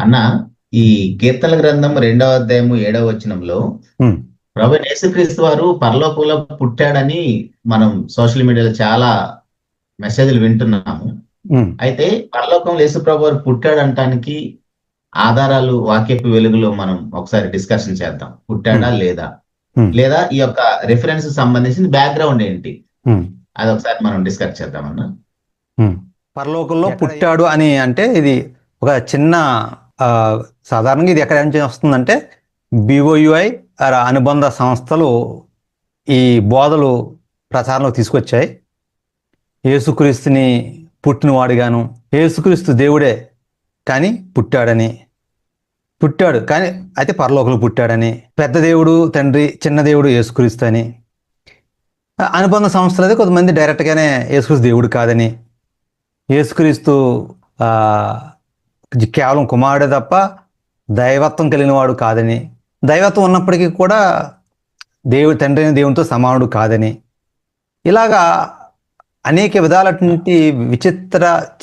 అన్న, ఈ కీర్తన గ్రంథం 2వ అధ్యాయము 7వ వచనంలో ఉమ్, ప్రభు యేసుక్రీస్తు వారు పరలోకంలో పుట్టాడని మనం సోషల్ మీడియాలో చాలా మెసేజ్లు వింటున్నాము. ఉమ్, అయితే పరలోకంలో యేసు ప్రభు వారు పుట్టాడంటానికి ఆధారాలు వాక్యపు వెలుగులో మనం ఒకసారి డిస్కషన్ చేద్దాం. పుట్టాడా లేదా, ఉమ్, లేదా ఈ యొక్క రిఫరెన్స్ సంబంధించిన బ్యాక్గ్రౌండ్ ఏంటి, ఉమ్, అది ఒకసారి మనం డిస్కస్ చేద్దామన్నా. ఉమ్. పరలోకంలో పుట్టాడు అని అంటే ఇది ఒక చిన్న ఆ, సాధారణంగా ఇది ఎక్కడ నుంచి వస్తుందంటే బిఓయుఐ అనుబంధ సంస్థలు ఈ బోధలు ప్రచారంలో తీసుకొచ్చాయి. యేసుక్రీస్తుని పుట్టినవాడుగాను, యేసుక్రీస్తు దేవుడే కానీ పుట్టాడు కానీ అయితే పరలోకంలో పుట్టాడని, పెద్ద దేవుడు తండ్రి, చిన్న దేవుడు యేసుక్రీస్తు అని. అనుబంధ సంస్థలు అయితే కొంతమంది డైరెక్ట్గానే యేసుక్రీస్తు దేవుడు కాదని, యేసుక్రీస్తు ఆ, కేవలం కుమారుడే తప్ప దైవత్వం కలిగిన వాడు కాదని, దైవత్వం ఉన్నప్పటికీ కూడా తండ్రి అయిన దేవునితో సమానుడు కాదని, ఇలాగా అనేక విధాలటువంటి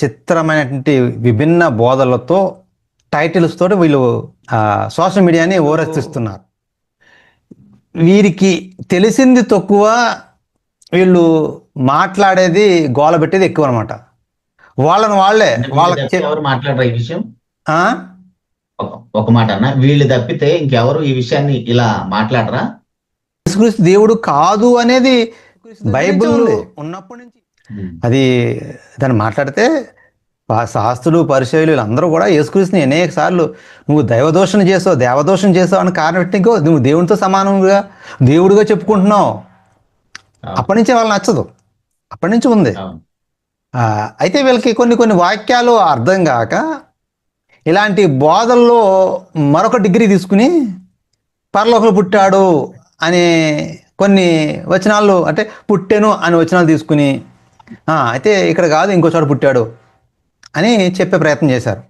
చిత్రమైనటువంటి విభిన్న బోధలతో టైటిల్స్ తోటి వీళ్ళు సోషల్ మీడియాని ఓరెత్తిస్తున్నారు. వీరికి తెలిసింది తక్కువ, వీళ్ళు మాట్లాడేది గోల పెట్టేది ఎక్కువ అనమాట. వాళ్ళే వాళ్ళకి ఎవరు మాట్లాడరు ఈ విషయం. ఆ? ఒక మాట అన్న, వీళ్ళు తప్పితే ఇంకెవరు ఈ విషయాన్ని ఇలా మాట్లాడరా? యేసుక్రీస్తు దేవుడు కాదు అనేది బైబిల్ ఉన్నప్పటి నుంచి అది దాన్ని మాట్లాడితే శాస్త్రులు పరిచయులు వీళ్ళందరూ కూడా యేసుక్రీస్తుని అనేక సార్లు నువ్వు దైవదోషణ చేసావు, దేవదోషణ చేసావు అని కారణం పెట్టింకో నువ్వు దేవునితో సమానంగా దేవుడిగా చెప్పుకుంటున్నావు. అప్పటి నుంచే వాళ్ళు నచ్చదు, అప్పటి నుంచి ఉంది. అయితే వీళ్ళకి కొన్ని వాక్యాలు అర్థం కాక ఇలాంటి బోధల్లో మరొక డిగ్రీ తీసుకుని పరలోకంలో పుట్టాడు అనే కొన్ని వచనాలు, అంటే పుట్టెను అనే వచనాలు తీసుకుని అయితే ఇక్కడ కాదు ఇంకో చోట పుట్టాడు అని చెప్పే ప్రయత్నం చేశారు.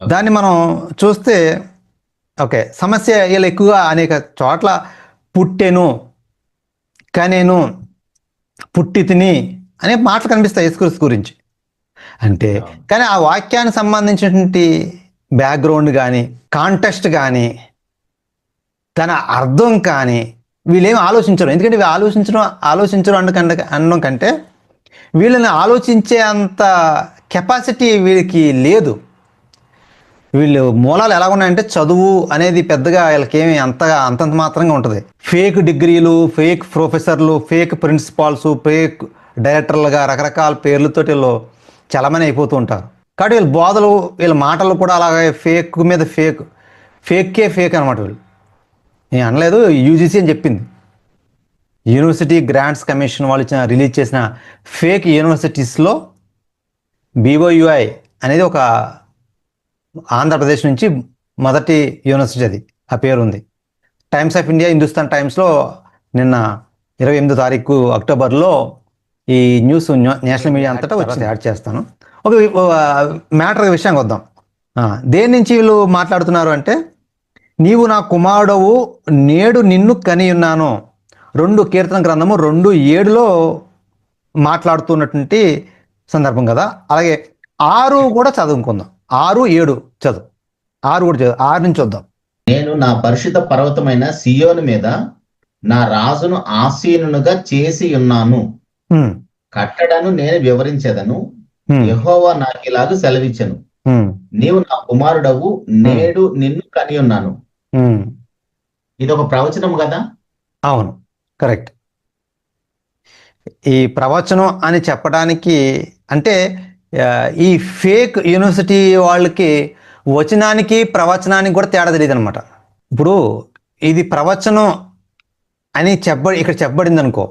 దాన్ని మనం చూస్తే ఓకే, సమస్య వీళ్ళు ఎక్కువగా అనేక చోట్ల పుట్టెను, కనేను, పుట్టి తిని అనే మాటలు కనిపిస్తాయి యేసుక్రీస్తు గురించి. అంటే కానీ ఆ వాక్యానికి సంబంధించినటువంటి బ్యాక్గ్రౌండ్ కానీ, కాంటెక్స్ట్ కానీ, తన అర్థం కానీ వీళ్ళేమి ఆలోచించరు. ఎందుకంటే ఇవి ఆలోచించరు అనడం కంటే వీళ్ళని ఆలోచించే అంత కెపాసిటీ వీళ్ళకి లేదు. వీళ్ళు మూలాలు ఎలా ఉన్నాయంటే చదువు అనేది పెద్దగా వీళ్ళకేమి అంతంత మాత్రంగా ఉంటుంది. ఫేక్ డిగ్రీలు, ఫేక్ ప్రొఫెసర్లు, ఫేక్ ప్రిన్సిపాల్స్, ఫేక్ డైరెక్టర్లుగా రకరకాల పేర్లతో వీళ్ళు చలమని అయిపోతూ ఉంటారు. కాబట్టి వీళ్ళ బోధలు, వీళ్ళ మాటలు కూడా అలాగే ఫేక్ మీద ఫేక్ అనమాట. వీళ్ళు నేను అనలేదు, యూజీసీ అని చెప్పింది. యూనివర్సిటీ గ్రాంట్స్ కమిషన్ వాళ్ళు రిలీజ్ చేసిన ఫేక్ యూనివర్సిటీస్లో బిఓయుఐ అనేది ఒక ఆంధ్రప్రదేశ్ నుంచి మొదటి యూనివర్సిటీ, అది ఆ పేరు ఉంది. టైమ్స్ ఆఫ్ ఇండియా, హిందుస్థాన్ టైమ్స్లో నిన్న 28 అక్టోబర్లో ఈ న్యూస్ నేషనల్ మీడియా అంతటా వచ్చి యాడ్ చేస్తాను. ఒక మ్యాటర్ విషయానికి వద్దాం. దేని నుంచి వీళ్ళు మాట్లాడుతున్నారు అంటే, నీవు నా కుమారుడవు, నేడు నిన్ను కని ఉన్నాను. 2 కీర్తన గ్రంథము 2:7లో మాట్లాడుతున్నటువంటి సందర్భం కదా. అలాగే 6 కూడా చదువుకుందాం. 6-7 చదువు. 6 కూడా చదువు. 6 నుంచి వద్దాం. నేను నా పరిశుద్ధ పర్వతమైన సియోను మీద నా రాజును ఆసీనునిగా చేసి ఉన్నాను, కట్టడను నేను వివరించేదను. యెహోవా నాకు ఇలాగ సెలవిచ్చెను, నీవు నా కుమారుడవు, నేడు నిన్ను కని ఉన్నాను. ఇది ఒక ప్రవచనం కదా. అవును, కరెక్ట్. ఈ ప్రవచనం అని చెప్పడానికి అంటే ఈ ఫేక్ యూనివర్సిటీ వాళ్ళకి వచనానికి ప్రవచనానికి కూడా తేడా తెలియదు అనమాట. ఇప్పుడు ఇది ప్రవచనం అని ఇక్కడ చెప్పబడింది అనుకో,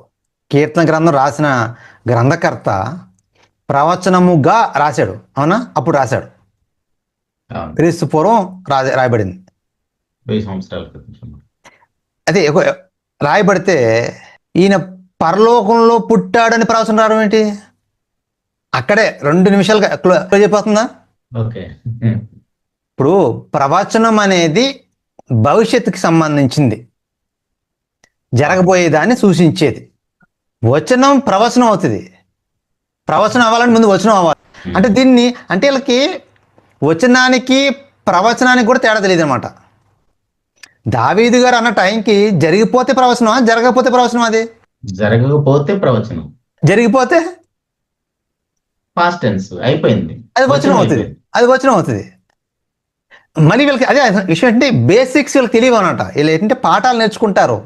కీర్తన గ్రంథం రాసిన గ్రంథకర్త ప్రవచనముగా రాశాడు, అవునా? అప్పుడు రాశాడు, క్రీస్తు పూర్వం రాయబడింది. 1000 సంవత్సరాల క్రితం అదే రాయబడితే ఈయన పరలోకంలో పుట్టాడని ప్రవచనం రావడం ఏంటి? అక్కడే 2 నిమిషాలుగా చెప్పిపోతుందా? ఓకే. ఇప్పుడు ప్రవచనం అనేది భవిష్యత్తుకి సంబంధించింది, జరగబోయేదాన్ని సూచించేది. వచనం ప్రవచనం అవుతుంది. ప్రవచనం అవ్వాలని ముందు వచనం అవ్వాలి. అంటే దీన్ని, అంటే వీళ్ళకి వచనానికి ప్రవచనానికి కూడా తేడా తెలియదు అనమాట. దావీదు గారు అన్న టైంకి జరిగిపోతే ప్రవచనమా, జరగకపోతే ప్రవచనం? అది జరగకపోతే ప్రవచనం, జరిగిపోతే పాస్ట్ టెన్స్ అయిపోయింది, అది వచనం అవుతుంది. అది వచనం అవుతుంది. మళ్ళీ వీళ్ళకి అదే విషయం ఏంటంటే బేసిక్స్ వీళ్ళకి తెలియవు అన్నమాట. వీళ్ళు ఏంటంటే పాఠాలు నేర్చుకుంటారు,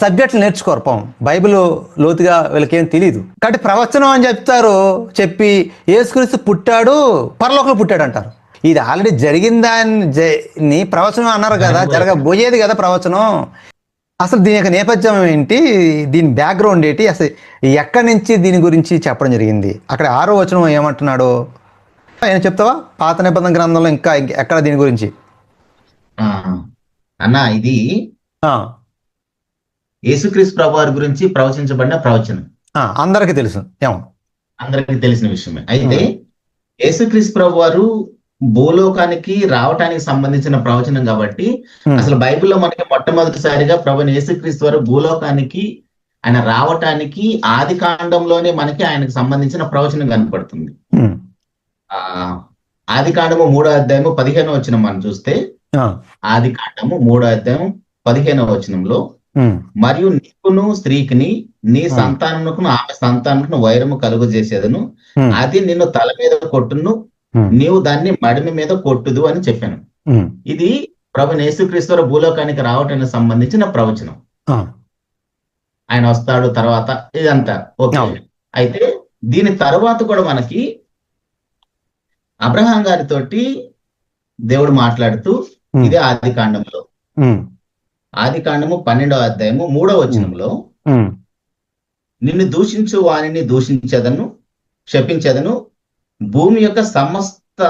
సబ్జెక్టులు నేర్చుకోరు. పాపం బైబిల్ లోతుగా వీళ్ళకి ఏం తెలియదు. కాబట్టి ప్రవచనం అని చెప్తారు, చెప్పి యేసుక్రీస్తు పుట్టాడు, పరలోకంలో పుట్టాడు అంటారు. ఇది ఆల్రెడీ జరిగిన దాన్ని ప్రవచనం అన్నారు కదా, జరగబోయేది కదా ప్రవచనం. అసలు దీని యొక్క నేపథ్యం ఏంటి, దీని బ్యాక్గ్రౌండ్ ఏంటి, అసలు ఎక్కడి నుంచి దీని గురించి చెప్పడం జరిగింది? అక్కడ 6వ వచనం ఏమంటున్నాడు ఆయన చెప్తావా? పాత నిబంధన గ్రంథంలో ఇంకా ఎక్కడ దీని గురించి? అన్న ఇది యేసుక్రీస్తు ప్రభు వారి గురించి ప్రవచించబడిన ప్రవచనం, అందరికీ తెలుసు, అందరికీ తెలిసిన విషయమే. అయితే యేసుక్రీస్తు ప్రభు వారు భూలోకానికి రావటానికి సంబంధించిన ప్రవచనం కాబట్టి అసలు బైబిల్లో మనకి మొట్టమొదటిసారిగా ప్రభువైన యేసుక్రీస్తు వారు భూలోకానికి ఆయన రావటానికి ఆది కాండంలోనే మనకి ఆయనకు సంబంధించిన ప్రవచనం కనపడుతుంది. ఆది కాండము 3వ అధ్యాయము 15వ వచనం మనం చూస్తే, ఆది కాండము 3వ అధ్యాయం 15వ వచనంలో, మరియు నీకును స్త్రీకిని నీ సంతానమునకును ఆమె సంతానమునకును వైరము కలుగు చేసేదను, అది నిన్ను తల మీద కొట్టును, నీవు దాన్ని మడిమి మీద కొట్టుదు అని చెప్పాను. ఇది ప్రభువైన యేసుక్రీస్తు వారు భూలోకానికి రావటానికి సంబంధించిన ప్రవచనం. ఆయన వస్తాడు తర్వాత ఇదంతా ఓకే. అయితే దీని తర్వాత కూడా మనకి అబ్రహాం గారితోటి దేవుడు మాట్లాడుతూ, ఇదే ఆది కాండంలో, ఆది కాండము 12వ అధ్యాయము 3వ వచనంలో, నిన్ను దూషించు వానిని దూషించదను, శపించదను, భూమి యొక్క సమస్త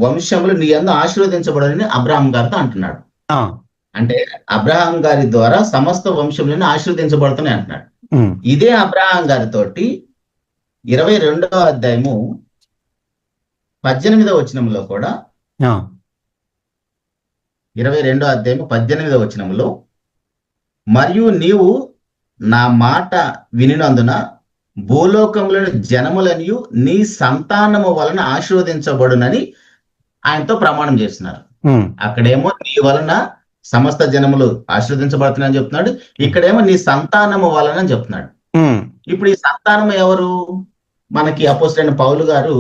వంశములు నీ యందు ఆశీర్వదించబడని అబ్రహాం గారితో అంటున్నాడు. అంటే అబ్రహాం గారి ద్వారా సమస్త వంశములను ఆశీర్వదించబడుతున్నాయి అంటున్నాడు. ఇదే అబ్రహాం గారితోటి 22వ అధ్యాయము 18వ వచనంలో కూడా, 22వ అధ్యాయము 18వ వచనంలో, మరియు నీవు నా మాట వినినందున భూలోకములను జనములనియు నీ సంతానము వలన ఆశీర్వదించబడునని ఆయనతో ప్రమాణం చేస్తున్నారు. అక్కడేమో నీ వలన సమస్త జనములు ఆశీర్వదించబడుతున్నాయని చెప్తున్నాడు, ఇక్కడేమో నీ సంతానము వలన అని చెప్తున్నాడు. ఇప్పుడు ఈ సంతానం ఎవరు? మనకి అపోస్తలుడైన పౌలు గారు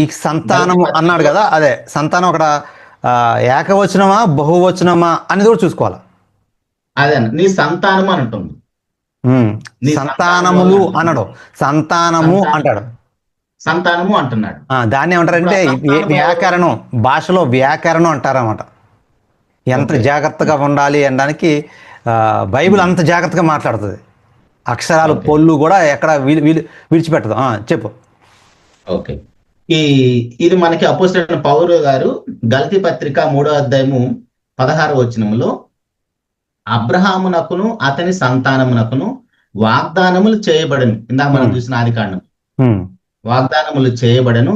ఈ సంతానము అన్నాడు కదా, అదే సంతానం అక్కడ ఏకవచనమా బహువచనమా అనేది కూడా చూసుకోవాలి. అదే నీ సంతానము అని ఉంటుంది, సంతానములు అనడు, సంతానము అంటాడు, సంతానము అంటున్నాడు. దాన్ని ఏమంటారంటే వ్యాకరణం, భాషలో వ్యాకరణం అంటారన్నమాట. ఎంత జాగ్రత్తగా ఉండాలి అనడానికి బైబిల్ అంత జాగ్రత్తగా మాట్లాడుతుంది. అక్షరాలు పొల్లు కూడా ఎక్కడ విడిచిపెట్టదు. చెప్పు. ఓకే, ఇది మనకి అపోస్తలుడైన పౌలు గారు గలతీ పత్రిక 3వ అధ్యాయము 16వ వచనంలో, అబ్రహామునకును అతని సంతానమునకును వాగ్దానములు చేయబడను, ఇందాక మనం చూసిన ఆది కాండం, వాగ్దానములు చేయబడను,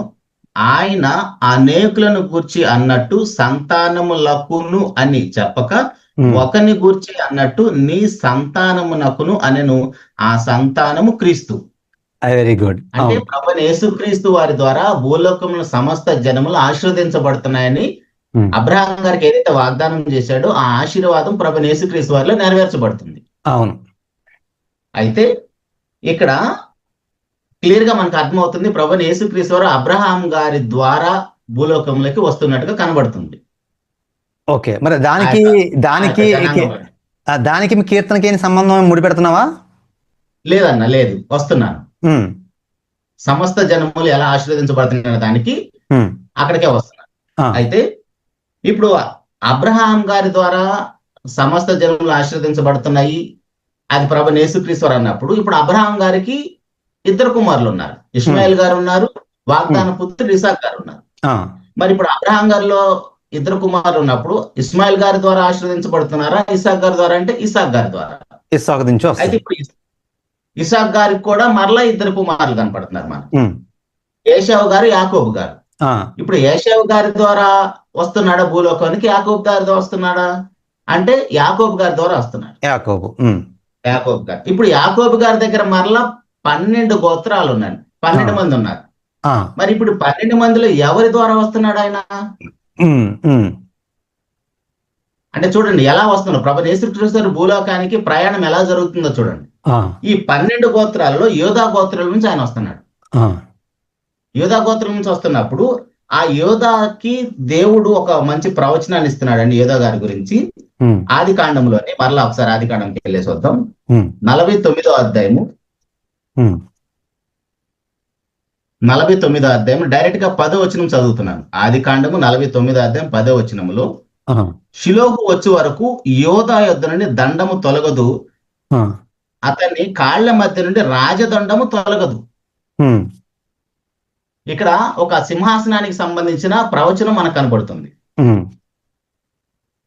ఆయన అనేకులను గూర్చి అన్నట్టు సంతానములకును అని చెప్పక ఒకని గూర్చి అన్నట్టు నీ సంతానమునకును అనెను, ఆ సంతానము క్రీస్తు. Very good. అంటే ప్రభువైన యేసుక్రీస్తు వారి ద్వారా భూలోకముల సమస్త జనములు ఆశీర్వదించబడుతున్నాయని అబ్రహాం గారికి ఏదైతే వాగ్దానం చేశాడో ఆ ఆశీర్వాదం ప్రభువైన యేసుక్రీస్తు వారిలో నెరవేర్చబడుతుంది. అవును. అయితే ఇక్కడ క్లియర్ గా మనకు అర్థమవుతుంది, ప్రభువైన యేసుక్రీస్తు వారు అబ్రహాం గారి ద్వారా భూలోకంలోకి వస్తున్నట్టుగా కనబడుతుంది. ఓకే, మరి దానికి మీ కీర్తనకి ఏం సంబంధం ముడిపెడుతున్నావా? లేదన్న, లేదు, వస్తున్నాను. సమస్త జనములు ఎలా ఆశీర్వదించబడుతున్న దానికి అక్కడికే వస్తున్నాను. అయితే ఇప్పుడు అబ్రహాం గారి ద్వారా సమస్త జనములు ఆశీర్వదించబడుతున్నాయి, అది ప్రభువైన యేసుక్రీస్తు వారు అన్నప్పుడు, ఇప్పుడు అబ్రహాం గారికి 2 కుమారులు ఉన్నారు, ఇష్మాయిల్ గారు ఉన్నారు, వాగ్దాన పుత్రుడు ఇసాక్ గారు ఉన్నారు. మరి ఇప్పుడు అబ్రహాం గారిలో 2 కుమారులు ఉన్నప్పుడు ఇస్మాయిల్ గారి ద్వారా ఆశీర్వదించబడుతున్నారా, ఇసాక్ గారి ద్వారా అంటే ఇసాక్ గారి ద్వారా. అయితే ఇప్పుడు ఇసాక్ గారికి కూడా మరలా 2 కుమారులు కనపడుతున్నారు మనకు, ఏశావు గారు, యాకోబు గారు. ఇప్పుడు ఏశావు గారి ద్వారా వస్తున్నాడా భూలోకానికి, యాకోబు గారి ద్వారా వస్తున్నాడా అంటే యాకోబు గారి ద్వారా వస్తున్నాడు. యాకోబు గారు. ఇప్పుడు యాకోబు గారి దగ్గర మరలా 12 గోత్రాలు ఉన్నాయి, 12 మంది ఉన్నారు. మరి ఇప్పుడు 12 మందిలో ఎవరి ద్వారా వస్తున్నాడు ఆయన? అంటే చూడండి ఎలా వస్తున్నారు ప్రభు యేసుక్రీస్తు భూలోకానికి ప్రయాణం ఎలా జరుగుతుందో చూడండి. ఈ 12 గోత్రాలలో యోధా గోత్రాల నుంచి ఆయన వస్తున్నాడు. యోధా గోత్రం నుంచి వస్తున్నప్పుడు ఆ యోధాకి దేవుడు ఒక మంచి ప్రవచనాన్ని ఇస్తున్నాడు అండి యోధా గారి గురించి. ఆది కాండంలోనే మరలా ఒకసారి ఆది కాండంకి వెళ్ళేసి వద్దాం. 49వ అధ్యాయము 49వ అధ్యాయం డైరెక్ట్ గా 10వ వచనం చదువుతున్నాను. ఆది కాండము 49వ అధ్యాయం 10వ వచనములో, షిలోహు వచ్చే వరకు యోధా యొద్ద నుండి దండము తొలగదు, అతని కాళ్ల మధ్య నుండి రాజదండము తొలగదు. ఇక్కడ ఒక సింహాసనానికి సంబంధించిన ప్రవచనం మనకు కనపడుతుంది.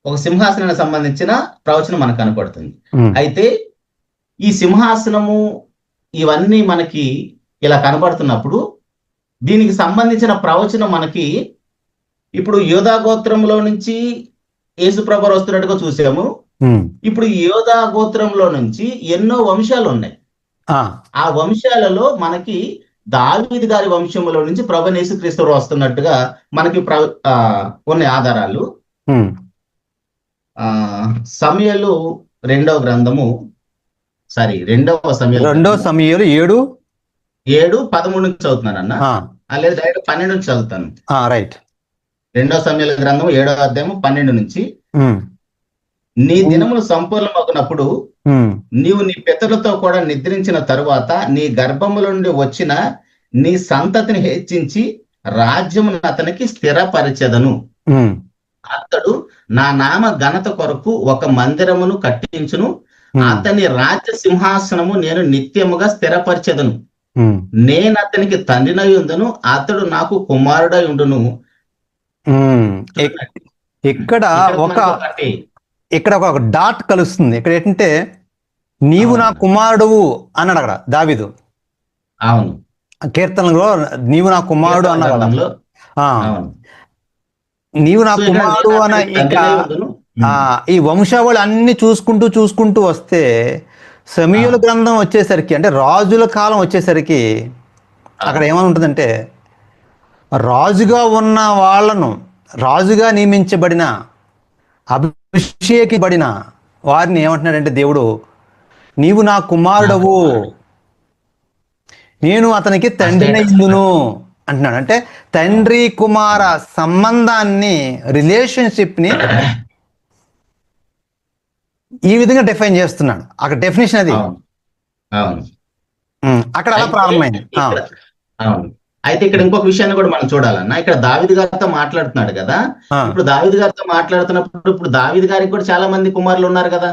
ఒక సింహాసనానికి సంబంధించిన ప్రవచనం మనకు కనపడుతుంది. అయితే ఈ సింహాసనము ఇవన్నీ మనకి ఇలా కనపడుతున్నప్పుడు దీనికి సంబంధించిన ప్రవచనం మనకి ఇప్పుడు యోధా గోత్రంలో నుంచి యేసుప్రభు వస్తున్నట్టుగా చూసాము. ఇప్పుడు యోధా గోత్రంలో నుంచి ఎన్నో వంశాలు ఉన్నాయి. ఆ వంశాలలో మనకి దావీదు గారి వంశంలో నుంచి ప్రభు యేసుక్రీస్తు వస్తున్నట్టుగా మనకి కొన్ని ఆధారాలు. సమయలు 2వ గ్రంథము 2వ సమయలు 7:13 నుంచి చదువుతున్నాను అన్న, లేదా డైరెక్ట్ 12 నుంచి చదువుతాను. రైట్. 2వ సమయల గ్రంథం 7వ అధ్యాయము 12 నుంచి, నీ దినములు సంపూర్ణమగునప్పుడు నీవు నీ పితరులతో కూడా నిద్రించిన తరువాత నీ గర్భముల నుండి వచ్చిన నీ సంతతిని హెచ్చించి రాజ్యమును అతనికి స్థిరపరిచెదను. అతడు నా నామ ఘనత కొరకు ఒక మందిరమును కట్టించును, అతని రాజ్య సింహాసనము నేను నిత్యముగా స్థిరపరిచెదను. నేను అతనికి తండ్రినై ఉండును, అతడు నాకు కుమారుడై ఉండును. ఇక్కడ ఒక డాట్ కలుస్తుంది. ఇక్కడ ఏంటంటే నీవు నా కుమారుడువు అన్నాడు అక్కడ దావీదు. అవును, కీర్తనలో నీవు నా కుమారుడు అన్నాడు. నీవు నా కుమారుడు అన్న ఇక ఈ వంశావళి అన్ని చూసుకుంటూ వస్తే సమూయేలు గ్రంథం వచ్చేసరికి, అంటే రాజుల కాలం వచ్చేసరికి అక్కడ ఏమని ఉంటుందంటే, రాజుగా ఉన్న వాళ్ళను, రాజుగా నియమించబడిన, అభిషేకించబడిన వారిని ఏమంటున్నాడంటే దేవుడు, నీవు నా కుమారుడవు, నేను అతనికి తండ్రినయ్యును అంటున్నాడు. అంటే తండ్రి కుమార సంబంధాన్ని, రిలేషన్షిప్ ని ఈ విధంగా డిఫైన్ చేస్తున్నాడు. అక్కడ డెఫినేషన్ అది అక్కడ అలా ప్రారంభమైంది. అయితే ఇక్కడ ఇంకొక విషయాన్ని కూడా మనం చూడాలన్నా, ఇక్కడ దావీదు గారితో మాట్లాడుతున్నాడు కదా. ఇప్పుడు దావీదు గారితో మాట్లాడుతున్నప్పుడు ఇప్పుడు దావీదు గారికి కూడా చాలా మంది కుమారులు ఉన్నారు కదా.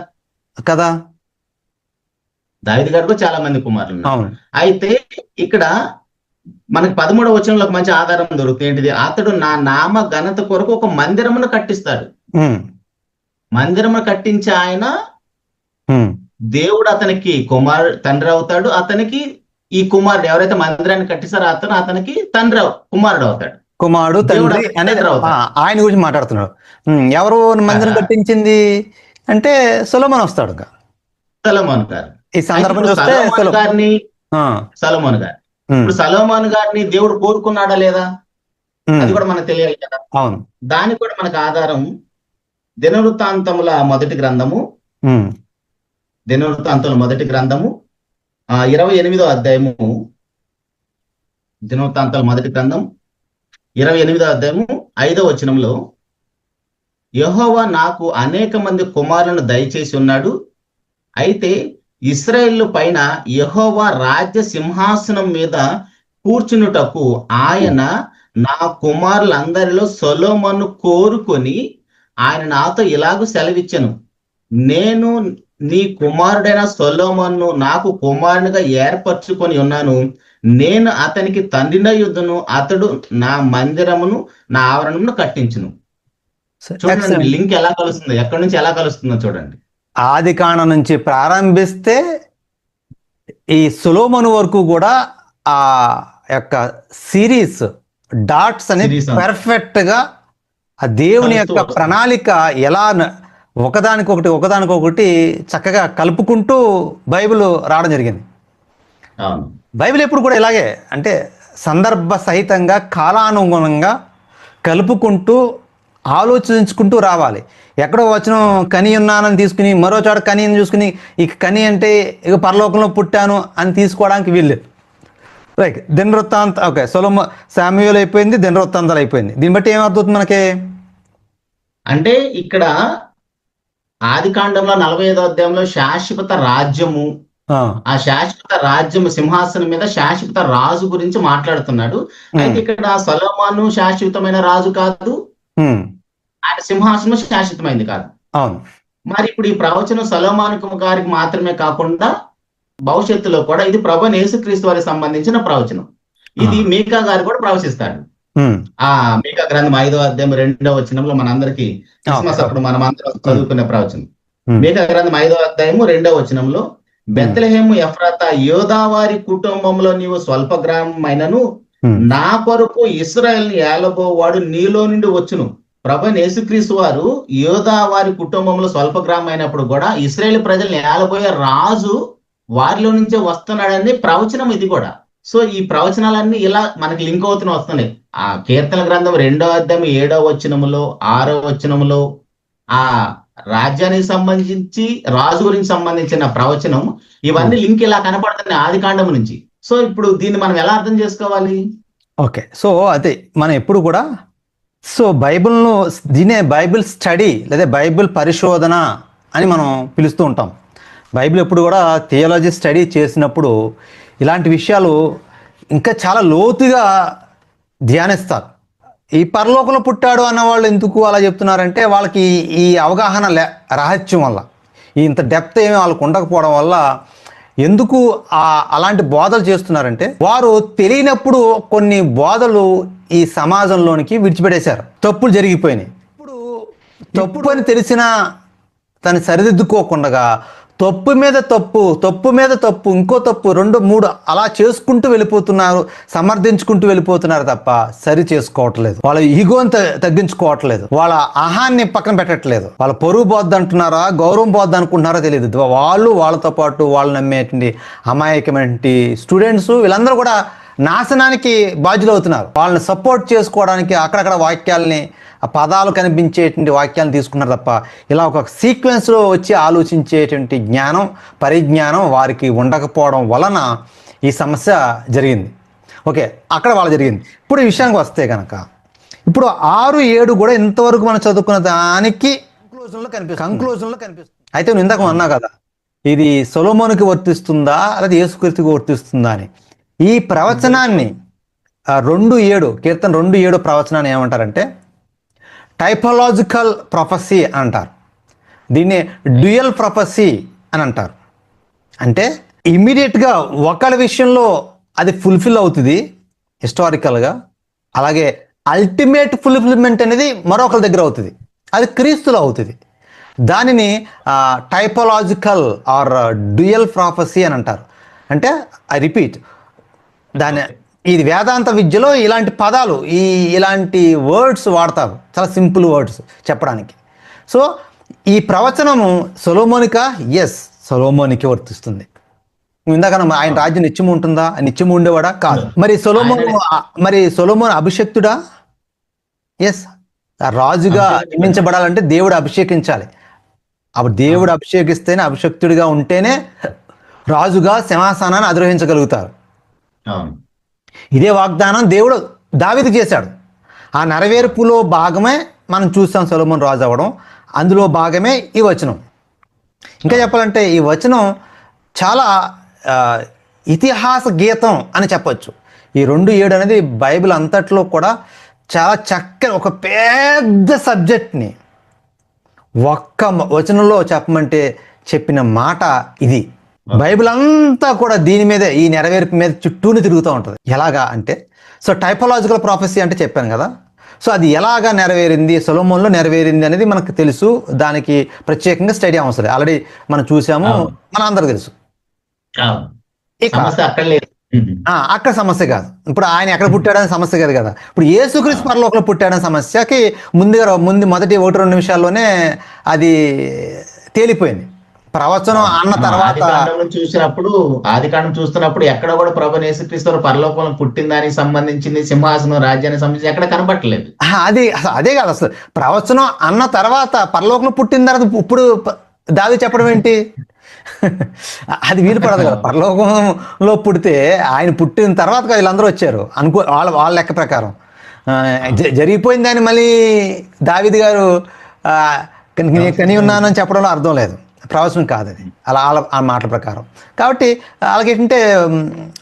దావీదు గారికి కూడా చాలా మంది కుమారులు ఉన్నారు. అయితే ఇక్కడ మనకి 13వ వచనంలో ఒక మంచి ఆధారం దొరుకుతుంది. ఏంటిది? అతడు నా నామ ఘనత కొరకు ఒక మందిరమును కట్టిస్తాడు. మందిరమును కట్టించి ఆయన దేవుడు అతనికి తండ్రి అవుతాడు. అతనికి ఈ కుమారుడు ఎవరైతే మందిరాన్ని కట్టిస్తారో అతనికి కుమారుడు అవుతాడు. కుమారుడు తండ్రి అనేది ఆయన గురించి మాట్లాడుతున్నాడు. ఎవరు మందిరం కట్టించింది అంటే సొలొమోను వస్తాడు. సొలొమోను గారు ఈ సందర్భం చూస్తే సొలొమోను గారు ఇప్పుడు సొలొమోను గారిని దేవుడు కోరుకున్నాడా లేదా అది కూడా మనకు తెలియాలి కదా. అవును, దానికి కూడా మనకు ఆధారం దినవృత్తాంతముల మొదటి గ్రంథము 28వ అధ్యాయము, దినవృత్తాంతాల మొదటి గ్రంథం 28వ అధ్యాయము 5వ వచనంలో, యెహోవా నాకు అనేక మంది కుమారులను దయచేసి ఉన్నాడు, అయితే ఇశ్రాయేలు పైన యెహోవా రాజ్య సింహాసనం మీద కూర్చునుటకు ఆయన నా కుమారులందరిలో సొలొమోను కోరుకొని ఆయన నాతో ఇలాగూ సెలవిచ్చెను, నేను నీ కుమారుడైన సొలొమోను నాకు కుమారునిగా ఏర్పరచుకొని ఉన్నాను, నేను అతనికి తండ్రినై యుందును, అతడు నా మందిరమును నా ఆవరణమును కట్టించును. చూడండి లింక్ ఎలా కలుస్తుందో, ఎక్కడి నుంచి ఎలా కలుస్తుందో చూడండి. ఆది కాండం నుంచి ప్రారంభిస్తే ఈ సొలొమోను వరకు కూడా ఆ యొక్క సిరీస్ డాట్స్ అనేది పర్ఫెక్ట్ గా ఆ దేవుని యొక్క ప్రణాళిక ఎలా ఒకదానికొకటి చక్కగా కలుపుకుంటూ బైబిల్ రావడం జరిగింది. బైబిల్ ఎప్పుడు కూడా ఇలాగే, అంటే సందర్భ సహితంగా కాలానుగుణంగా కలుపుకుంటూ ఆలోచించుకుంటూ రావాలి. ఎక్కడో వచనం కని ఉన్నానని తీసుకుని మరో చోట కని అని చూసుకుని ఇక కని అంటే ఇక పరలోకంలో పుట్టాను అని తీసుకోవడానికి వీల్లేదు. రైట్, దినవృత్తాంత ఓకే, శామ్యూయల్ అయిపోయింది, దినవృత్తాంతాలు అయిపోయింది. దీన్ని బట్టి ఏమర్థవుతుంది మనకి అంటే ఇక్కడ ఆదికాండంలో 45వ అధ్యాయంలో శాశ్వత రాజ్యము, ఆ శాశ్వత రాజ్యము సింహాసనం మీద శాశ్వత రాజు గురించి మాట్లాడుతున్నాడు. అయితే ఇక్కడ సొలొమోను శాశ్వతమైన రాజు కాదు, ఆయన సింహాసనం శాశ్వతమైంది కాదు. అవును. మరి ఇప్పుడు ఈ ప్రవచనం సొలొమోను గారికి మాత్రమే కాకుండా భవిష్యత్తులో కూడా ఇది ప్రభువైన యేసుక్రీస్తు వారికి సంబంధించిన ప్రవచనం. ఇది మీకా గారు కూడా ప్రవచిస్తాడు. ఆ మీకా గ్రంథం 5వ అధ్యాయం 2వ వచనంలో మనందరికి క్రిస్మస్ అప్పుడు మనం అందరం చదువుకునే ప్రవచనం. మీకా గ్రంథం 5వ అధ్యాయము 2వ వచనంలో, బెత్లెహేము ఎఫ్రాతా, యోదా వారి కుటుంబంలో నీవు స్వల్ప గ్రామమైనను నా కొరకు ఇశ్రాయేలుని ఏలబోవాడు నీలో నుండి వచ్చును. ప్రభువైన యేసుక్రీస్తు వారు యోదా వారి కుటుంబంలో స్వల్ప గ్రామం అయినప్పుడు కూడా ఇశ్రాయేలు ప్రజల్ని ఏలబోయే రాజు వారిలో నుంచే వస్తున్నాడని ప్రవచనం ఇది కూడా. సో ఈ ప్రవచనాలన్నీ ఇలా మనకి లింక్ అవుతూనే వస్తున్నాయి. ఆ కీర్తన గ్రంథం 2వ అధ్యాయం 7వ వచనములో 6వ వచనములో ఆ రాజ్యానికి సంబంధించి రాజు గురించి సంబంధించిన ప్రవచనం ఇవన్నీ లింక్ ఇలా కనపడుతున్నాయి ఆదికాండం నుంచి. సో ఇప్పుడు దీన్ని మనం ఎలా అర్థం చేసుకోవాలి? ఓకే, సో అదే మనం ఎప్పుడు కూడా బైబిల్ను దీనే బైబిల్ స్టడీ లేదా బైబిల్ పరిశోధన అని మనం పిలుస్తూ ఉంటాం. బైబిల్ ఎప్పుడు కూడా థియాలజీ స్టడీ చేసినప్పుడు ఇలాంటి విషయాలు ఇంకా చాలా లోతుగా ధ్యానిస్తారు. ఈ పరలోకంలో పుట్టాడు అన్న వాళ్ళు ఎందుకు అలా చెప్తున్నారంటే వాళ్ళకి ఈ అవగాహన రహస్యం వల్ల, ఇంత డెప్త్ ఏమీ వాళ్ళకు ఉండకపోవడం వల్ల ఎందుకు అలాంటి బోధలు చేస్తున్నారంటే వారు తెలియనప్పుడు కొన్ని బోధలు ఈ సమాజంలోనికి విడిచిపెట్టేశారు. తప్పులు జరిగిపోయినాయి. ఇప్పుడు తప్పు అని తెలిసినా దాన్ని సరిదిద్దుకోకుండా తప్పు మీద తప్పు, తప్పు మీద తప్పు, ఇంకో తప్పు, 2, 3 అలా చేసుకుంటూ వెళ్ళిపోతున్నారు, సమర్థించుకుంటూ వెళ్ళిపోతున్నారు తప్ప సరి చేసుకోవట్లేదు. వాళ్ళ ఈగోని తగ్గించుకోవట్లేదు, వాళ్ళ అహాన్ని పక్కన పెట్టట్లేదు. వాళ్ళ పొరుగు బోద్ద అంటున్నారా, గౌరవం బోద్ద అనుకుంటున్నారో తెలియదు. వాళ్ళతో పాటు వాళ్ళు నమ్మేటువంటి అమాయకమైన స్టూడెంట్స్ వీళ్ళందరూ కూడా నాశనానికి బాధ్యులు అవుతున్నారు. వాళ్ళని సపోర్ట్ చేసుకోవడానికి అక్కడక్కడ వాక్యాలని, ఆ పదాలు కనిపించేటువంటి వాక్యాలను తీసుకున్నారు తప్ప ఇలా ఒక సీక్వెన్స్లో వచ్చి ఆలోచించేటువంటి జ్ఞానం, పరిజ్ఞానం వారికి ఉండకపోవడం వలన ఈ సమస్య జరిగింది. ఓకే, అక్కడ వాళ్ళు జరిగింది. ఇప్పుడు ఈ విషయానికి వస్తే కనుక ఇప్పుడు 6, 7 కూడా ఇంతవరకు మనం చదువుకున్న దానికి కంక్లూజన్లో కనిపిస్తుంది. అయితే నువ్వు ఇందాక అన్నా కదా, ఇది సొలొమోనుకి వర్తిస్తుందా లేదా యేసుక్రీస్తుకి వర్తిస్తుందా అని. ఈ ప్రవచనాన్ని 2:7 కీర్తన 2:7 ప్రవచనాన్ని ఏమంటారంటే టైపోలాజికల్ ప్రొఫెసీ అంటారు. దీన్ని డ్యూయల్ ప్రొఫెసీ అని అంటారు. అంటే ఇమ్మీడియట్గా ఒకళ్ళ విషయంలో అది ఫుల్ఫిల్ అవుతుంది హిస్టారికల్గా, అలాగే అల్టిమేట్ ఫుల్ఫిల్మెంట్ అనేది మరొకరి దగ్గర అవుతుంది, అది క్రీస్తులో అవుతుంది. దానిని టైపోలాజికల్ ఆర్ డ్యూయల్ ప్రొఫెసీ అని అంటారు. అంటే ఐ రిపీట్, దాని ఇది వేదాంత విద్యలో ఇలాంటి పదాలు, ఇలాంటి వర్డ్స్ వాడతారు, చాలా సింపుల్ వర్డ్స్ చెప్పడానికి. సో ఈ ప్రవచనము సొలొమోనికా? ఎస్, సొలొమోనికి వర్తిస్తుంది. ఇందాక ఆయన రాజ్యం నిత్యం ఉంటుందా? నిత్యం ఉండేవాడా? కాదు. మరి సొలొమోను అభిషక్తుడా? ఎస్, రాజుగా నియమించబడాలంటే దేవుడు అభిషేకించాలి. అప్పుడు దేవుడు అభిషేకిస్తేనే, అభిషక్తుడిగా ఉంటేనే రాజుగా సింహాసనాన్ని అధిరోహించగలుగుతారు. ఇదే వాగ్దానం దేవుడు దావీదుకు చేశాడు. ఆ నెరవేర్పులో భాగమే మనం చూస్తాం సొలొమోను రాజు అవ్వడం. అందులో భాగమే ఈ వచనం. ఇంకా చెప్పాలంటే ఈ వచనం చాలా ఇతిహాస గీతం అని చెప్పచ్చు. ఈ 2:7 అనేది బైబిల్ అంతట్లో కూడా చాలా చక్కని ఒక పెద్ద సబ్జెక్ట్ని ఒక్క వచనంలో చెప్పమంటే చెప్పిన మాట ఇది. బైబిల్ అంతా కూడా దీని మీదే, ఈ నెరవేర్పు మీద చుట్టూని తిరుగుతూ ఉంటుంది. ఎలాగా అంటే, సో టైపోలాజికల్ ప్రాఫెసీ అంటే చెప్పాను కదా, సో అది ఎలాగా నెరవేరింది, సొలొమోన్లో నెరవేరింది అనేది మనకు తెలుసు. దానికి ప్రత్యేకంగా స్టడీ అవసరం, ఆల్రెడీ మనం చూసాము, మన అందరికి తెలుసు. అక్కడ సమస్య కాదు. ఇప్పుడు ఆయన ఎక్కడ పుట్టాడని సమస్య కాదు కదా. ఇప్పుడు యేసుక్రీస్తు పరలోకంలో పుట్టాడని సమస్యకి ముందు మొదటి 1-2 నిమిషాల్లోనే అది తేలిపోయింది. ప్రవచనం అన్న మనం తర్వాత ఆది కాండం చూస్తున్నప్పుడు ఎక్కడ కూడా ప్రభు యేసుక్రీస్తు పరలోకంలో పుట్టిన దానికి సంబంధించింది, సింహాసనం రాజ్యానికి సంబంధించి ఎక్కడ కనపడలేదు. అదే కాదు, అసలు ప్రవచనం అన్న తర్వాత పరలోకంలో పుట్టిన తర్వాత ఇప్పుడు దావీదు చెప్పడం ఏంటి? అది వీలు పడదు కదా. పరలోకంలో పుడితే ఆయన పుట్టిన తర్వాత వీళ్ళందరూ వచ్చారు అనుకో, వాళ్ళ లెక్క ప్రకారం జరిగిపోయిందని మళ్ళీ దావీదు గారు కని ఉన్నానని చెప్పడంలో అర్థం లేదు. ప్రవచనం కాదు అది, అలా ఆ మాటల ప్రకారం. కాబట్టి వాళ్ళకి ఏంటంటే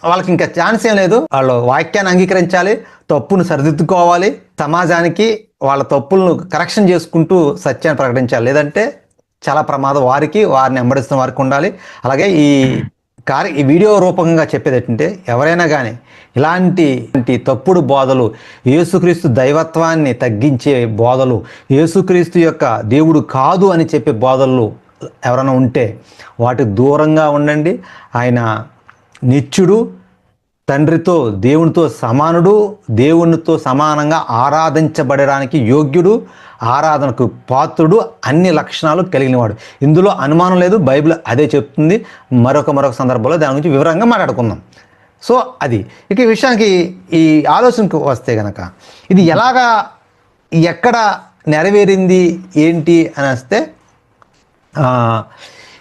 వాళ్ళకి ఇంకా ఛాన్స్ ఏం లేదు. వాళ్ళు వాక్యాన్ని అంగీకరించాలి, తప్పును సరిదిద్దుకోవాలి, సమాజానికి వాళ్ళ తప్పులను కరెక్షన్ చేసుకుంటూ సత్యాన్ని ప్రకటించాలి. లేదంటే చాలా ప్రమాదం వారికి, వారిని వెంబడిస్తున్న వారికి ఉండాలి. అలాగే ఈ వీడియో రూపకంగా చెప్పేది ఏంటంటే, ఎవరైనా కానీ ఇలాంటి తప్పుడు బోధలు, యేసుక్రీస్తు దైవత్వాన్ని తగ్గించే బోధలు, యేసుక్రీస్తు యొక్క దేవుడు కాదు అని చెప్పే బోధలు ఎవరైనా ఉంటే వాటికి దూరంగా ఉండండి. ఆయన నిత్యుడు, తండ్రితో దేవునితో సమానుడు, దేవునితో సమానంగా ఆరాధించబడడానికి యోగ్యుడు, ఆరాధనకు పాత్రుడు, అన్ని లక్షణాలు కలిగినవాడు. ఇందులో అనుమానం లేదు, బైబిల్ అదే చెప్తుంది. మరొక సందర్భంలో దాని గురించి వివరంగా మాట్లాడుకుందాం. సో అది ఇక ఈ విషయానికి, ఈ ఆలోచనకు వస్తే కనుక ఇది ఎలాగా, ఎక్కడ నెరవేరింది ఏంటి అని వస్తే,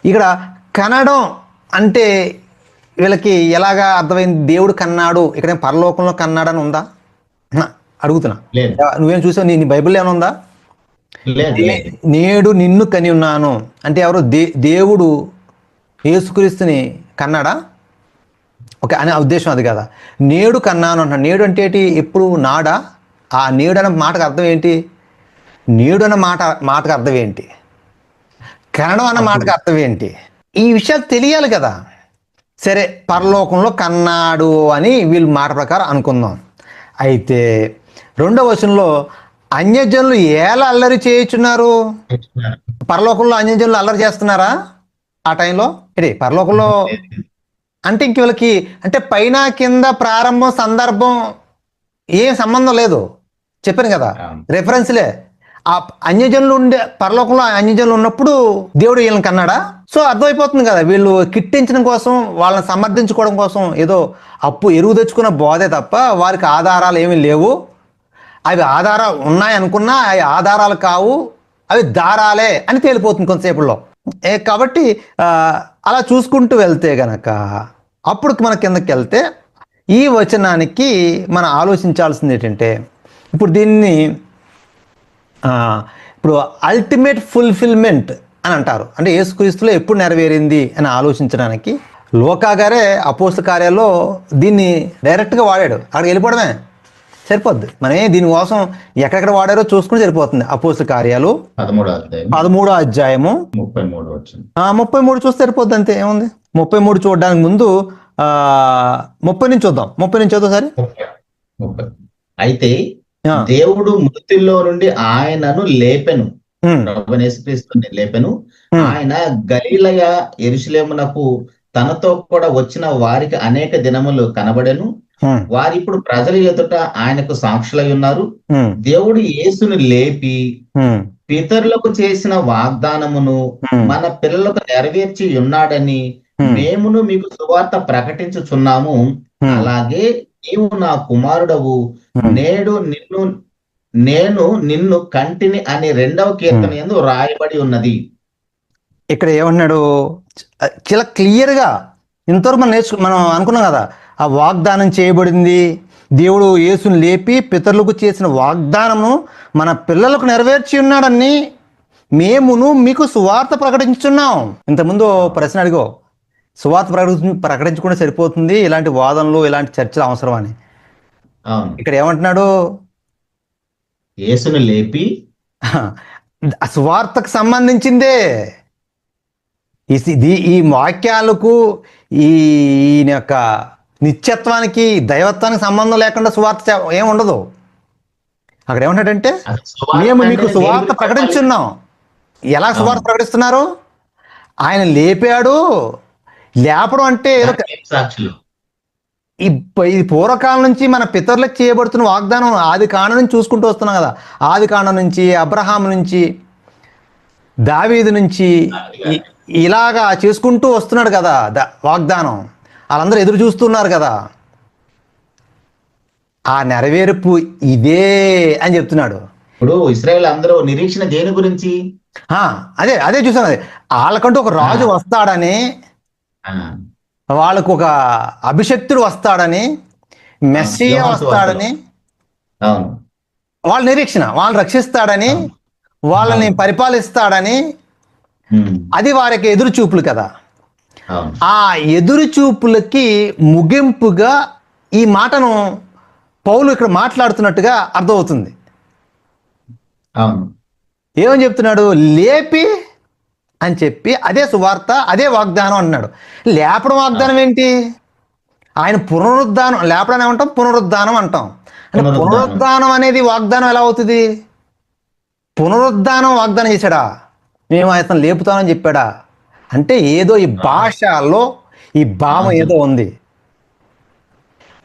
ఇక్కడ కనడం అంటే వీళ్ళకి ఎలాగా అర్థమైంది? దేవుడు కన్నాడు, ఇక్కడ పరలోకంలో కన్నాడని ఉందా అడుగుతున్నా. నువ్వేం చూసావు? నీ బైబిల్ ఏమైనా ఉందా? నేడు నిన్ను కని ఉన్నాను అంటే ఎవరు? దేవుడు యేసుక్రీస్తుని కన్నాడా? ఓకే, అనే ఉద్దేశం అది కదా. నేడు కన్నాను అంటున్నాడు. నేడు అంటే ఏంటి? ఎప్పుడు నాడా? ఆ నేడు అన్న మాటకు అర్థం ఏంటి? నేడు అన్న మాటకు అర్థం ఏంటి? కనడం అన్న మాటకు అర్థం ఏంటి? ఈ విషయాలు తెలియాలి కదా. సరే, పరలోకంలో కన్నాడు అని వీళ్ళు మాట ప్రకారం అనుకుందాం. అయితే 2వ వచనంలో అన్యజనులు ఎలా అల్లరి చేయుచున్నారు? పరలోకంలో అన్యజనులు అల్లరి చేస్తున్నారా ఆ టైంలో? పరలోకంలో అంటే ఇంక వీళ్ళకి అంటే పైన కింద ప్రారంభం సందర్భం ఏం సంబంధం లేదు, చెప్పాను కదా, రెఫరెన్స్లే. ఆ అన్యజనులు ఉండే పరలోకంలో అన్యజనులు ఉన్నప్పుడు దేవుడు వీళ్ళని కన్నాడా? సో అర్థమైపోతుంది కదా, వీళ్ళు కిట్టించడం కోసం, వాళ్ళని సమర్థించుకోవడం కోసం ఏదో ఎరువు తెచ్చుకున్న బోధే తప్ప వారికి ఆధారాలు ఏమీ లేవు. అవి ఆధారాలు ఉన్నాయనుకున్నా అవి ఆధారాలు కావు, అవి దారాలే అని తేలిపోతుంది కొంతసేపులో. కాబట్టి అలా చూసుకుంటూ వెళ్తే గనక అప్పుడు మన కిందకి వెళ్తే ఈ వచనానికి మనం ఆలోచించాల్సింది ఏంటంటే, ఇప్పుడు దీన్ని ఇప్పుడు అల్టిమేట్ ఫుల్ఫిల్మెంట్ అని అంటారు. అంటే యేసుక్రీస్తులో ఎప్పుడు నెరవేరింది అని ఆలోచించడానికి లోకా గారే అపోస్తల కార్యాల్లో దీన్ని డైరెక్ట్గా వాడాడు. అక్కడికి వెళ్ళిపోవడమే సరిపోద్ది. మనమే దీనికోసం ఎక్కడెక్కడ వాడారో చూసుకుని సరిపోతుంది. అపోస్తల కార్యాలు 13వ అధ్యాయము 33 చూస్తే సరిపోద్ది, అంతే. ఏముంది? 33 చూడడానికి ముందు 30 నుంచి చూద్దాం. 30 నుంచి చదువు సరే. అయితే దేవుడు మృతుల్లో నుండి ఆయనను లేపెను, యేసుక్రీస్తుని లేపెను. ఆయన గలిలయ యెరూషలేమునకు తనతో కూడా వచ్చిన వారికి అనేక దినములు కనబడెను. వారిప్పుడు ప్రజల ఎదుట ఆయనకు సాక్షులై ఉన్నారు. దేవుడు యేసును లేపి పితరులకు చేసిన వాగ్దానమును మన పిల్లలకు నెరవేర్చి ఉన్నాడని మేమును మీకు సువార్త ప్రకటించుచున్నాము. అలాగే నీవు నా కుమారుడవు, నేను నిన్ను కంటిని అని 2వ కీర్తన యందు రాయబడి ఉన్నది. ఇక్కడ ఏమన్నాడు? చాలా క్లియర్ గా ఇంతవరకు మనం అనుకున్నాం కదా, ఆ వాగ్దానం చేయబడింది. దేవుడు యేసుని లేపి పితరులకు చేసిన వాగ్దానము మన పిల్లలకు నెరవేర్చి ఉన్నాడని మేమును మీకు సువార్త ప్రకటించున్నాం. ఇంతకుముందు ప్రశ్న అడిగో, సువార్త ప్రకటించుకుంటే సరిపోతుంది, ఇలాంటి వాదనలు ఇలాంటి చర్చలు అవసరం అని. ఇక్కడ ఏమంటున్నాడు? యేసుని లేపి సువార్తకు సంబంధించిందే. ఈ వాక్యాలకు ఈయన యొక్క నిత్యత్వానికి దైవత్వానికి సంబంధం లేకుండా సువార్త ఏముండదు. అక్కడ ఏమంటాడంటే, మేము మీకు సువార్త ప్రకటించున్నాం. ఎలా సువార్త ప్రకటిస్తున్నారు? ఆయన లేపాడు. లేపడం అంటే ఈ పూర్వకాలం నుంచి మన పితరులకు చేయబడుతున్న వాగ్దానం ఆది కాండం నుంచి చూసుకుంటూ వస్తున్నాం కదా. ఆది కాండం నుంచి, అబ్రహాం నుంచి, దావీదు నుంచి, ఇలాగా చేసుకుంటూ వస్తున్నాడు కదా వాగ్దానం, వాళ్ళందరూ ఎదురు చూస్తున్నారు కదా, ఆ నెరవేర్పు ఇదే అని చెప్తున్నాడు. ఇప్పుడు ఇశ్రాయేల్ అందరూ నిరీక్షణ దేని గురించి? అదే అదే చూసాను. అదే వాళ్ళకంటూ ఒక రాజు వస్తాడని, వాళ్ళకు ఒక అభిషక్తుడు వస్తాడని, మెస్సియా వస్తాడని, వాళ్ళ నిరీక్షణ, వాళ్ళని రక్షిస్తాడని, వాళ్ళని పరిపాలిస్తాడని, అది వారికి ఎదురు చూపులు కదా. ఆ ఎదురు చూపులకి ముగింపుగా ఈ మాటను పౌలు ఇక్కడ మాట్లాడుతున్నట్టుగా అర్థమవుతుంది. ఏమని చెప్తున్నాడు? లేపి అని చెప్పి అదే సువార్త, అదే వాగ్దానం అంటున్నాడు. లేపడం వాగ్దానం ఏంటి? ఆయన పునరుద్ధానం, లేపడం ఏమంటాం? పునరుద్ధానం అంటాం. అంటే పునరుద్ధానం అనేది వాగ్దానం ఎలా అవుతుంది? పునరుద్ధానం వాగ్దానం చేశాడా? మేము అతను లేపుతామని చెప్పాడా? అంటే ఏదో ఈ భాషలో ఈ భావం ఏదో ఉంది.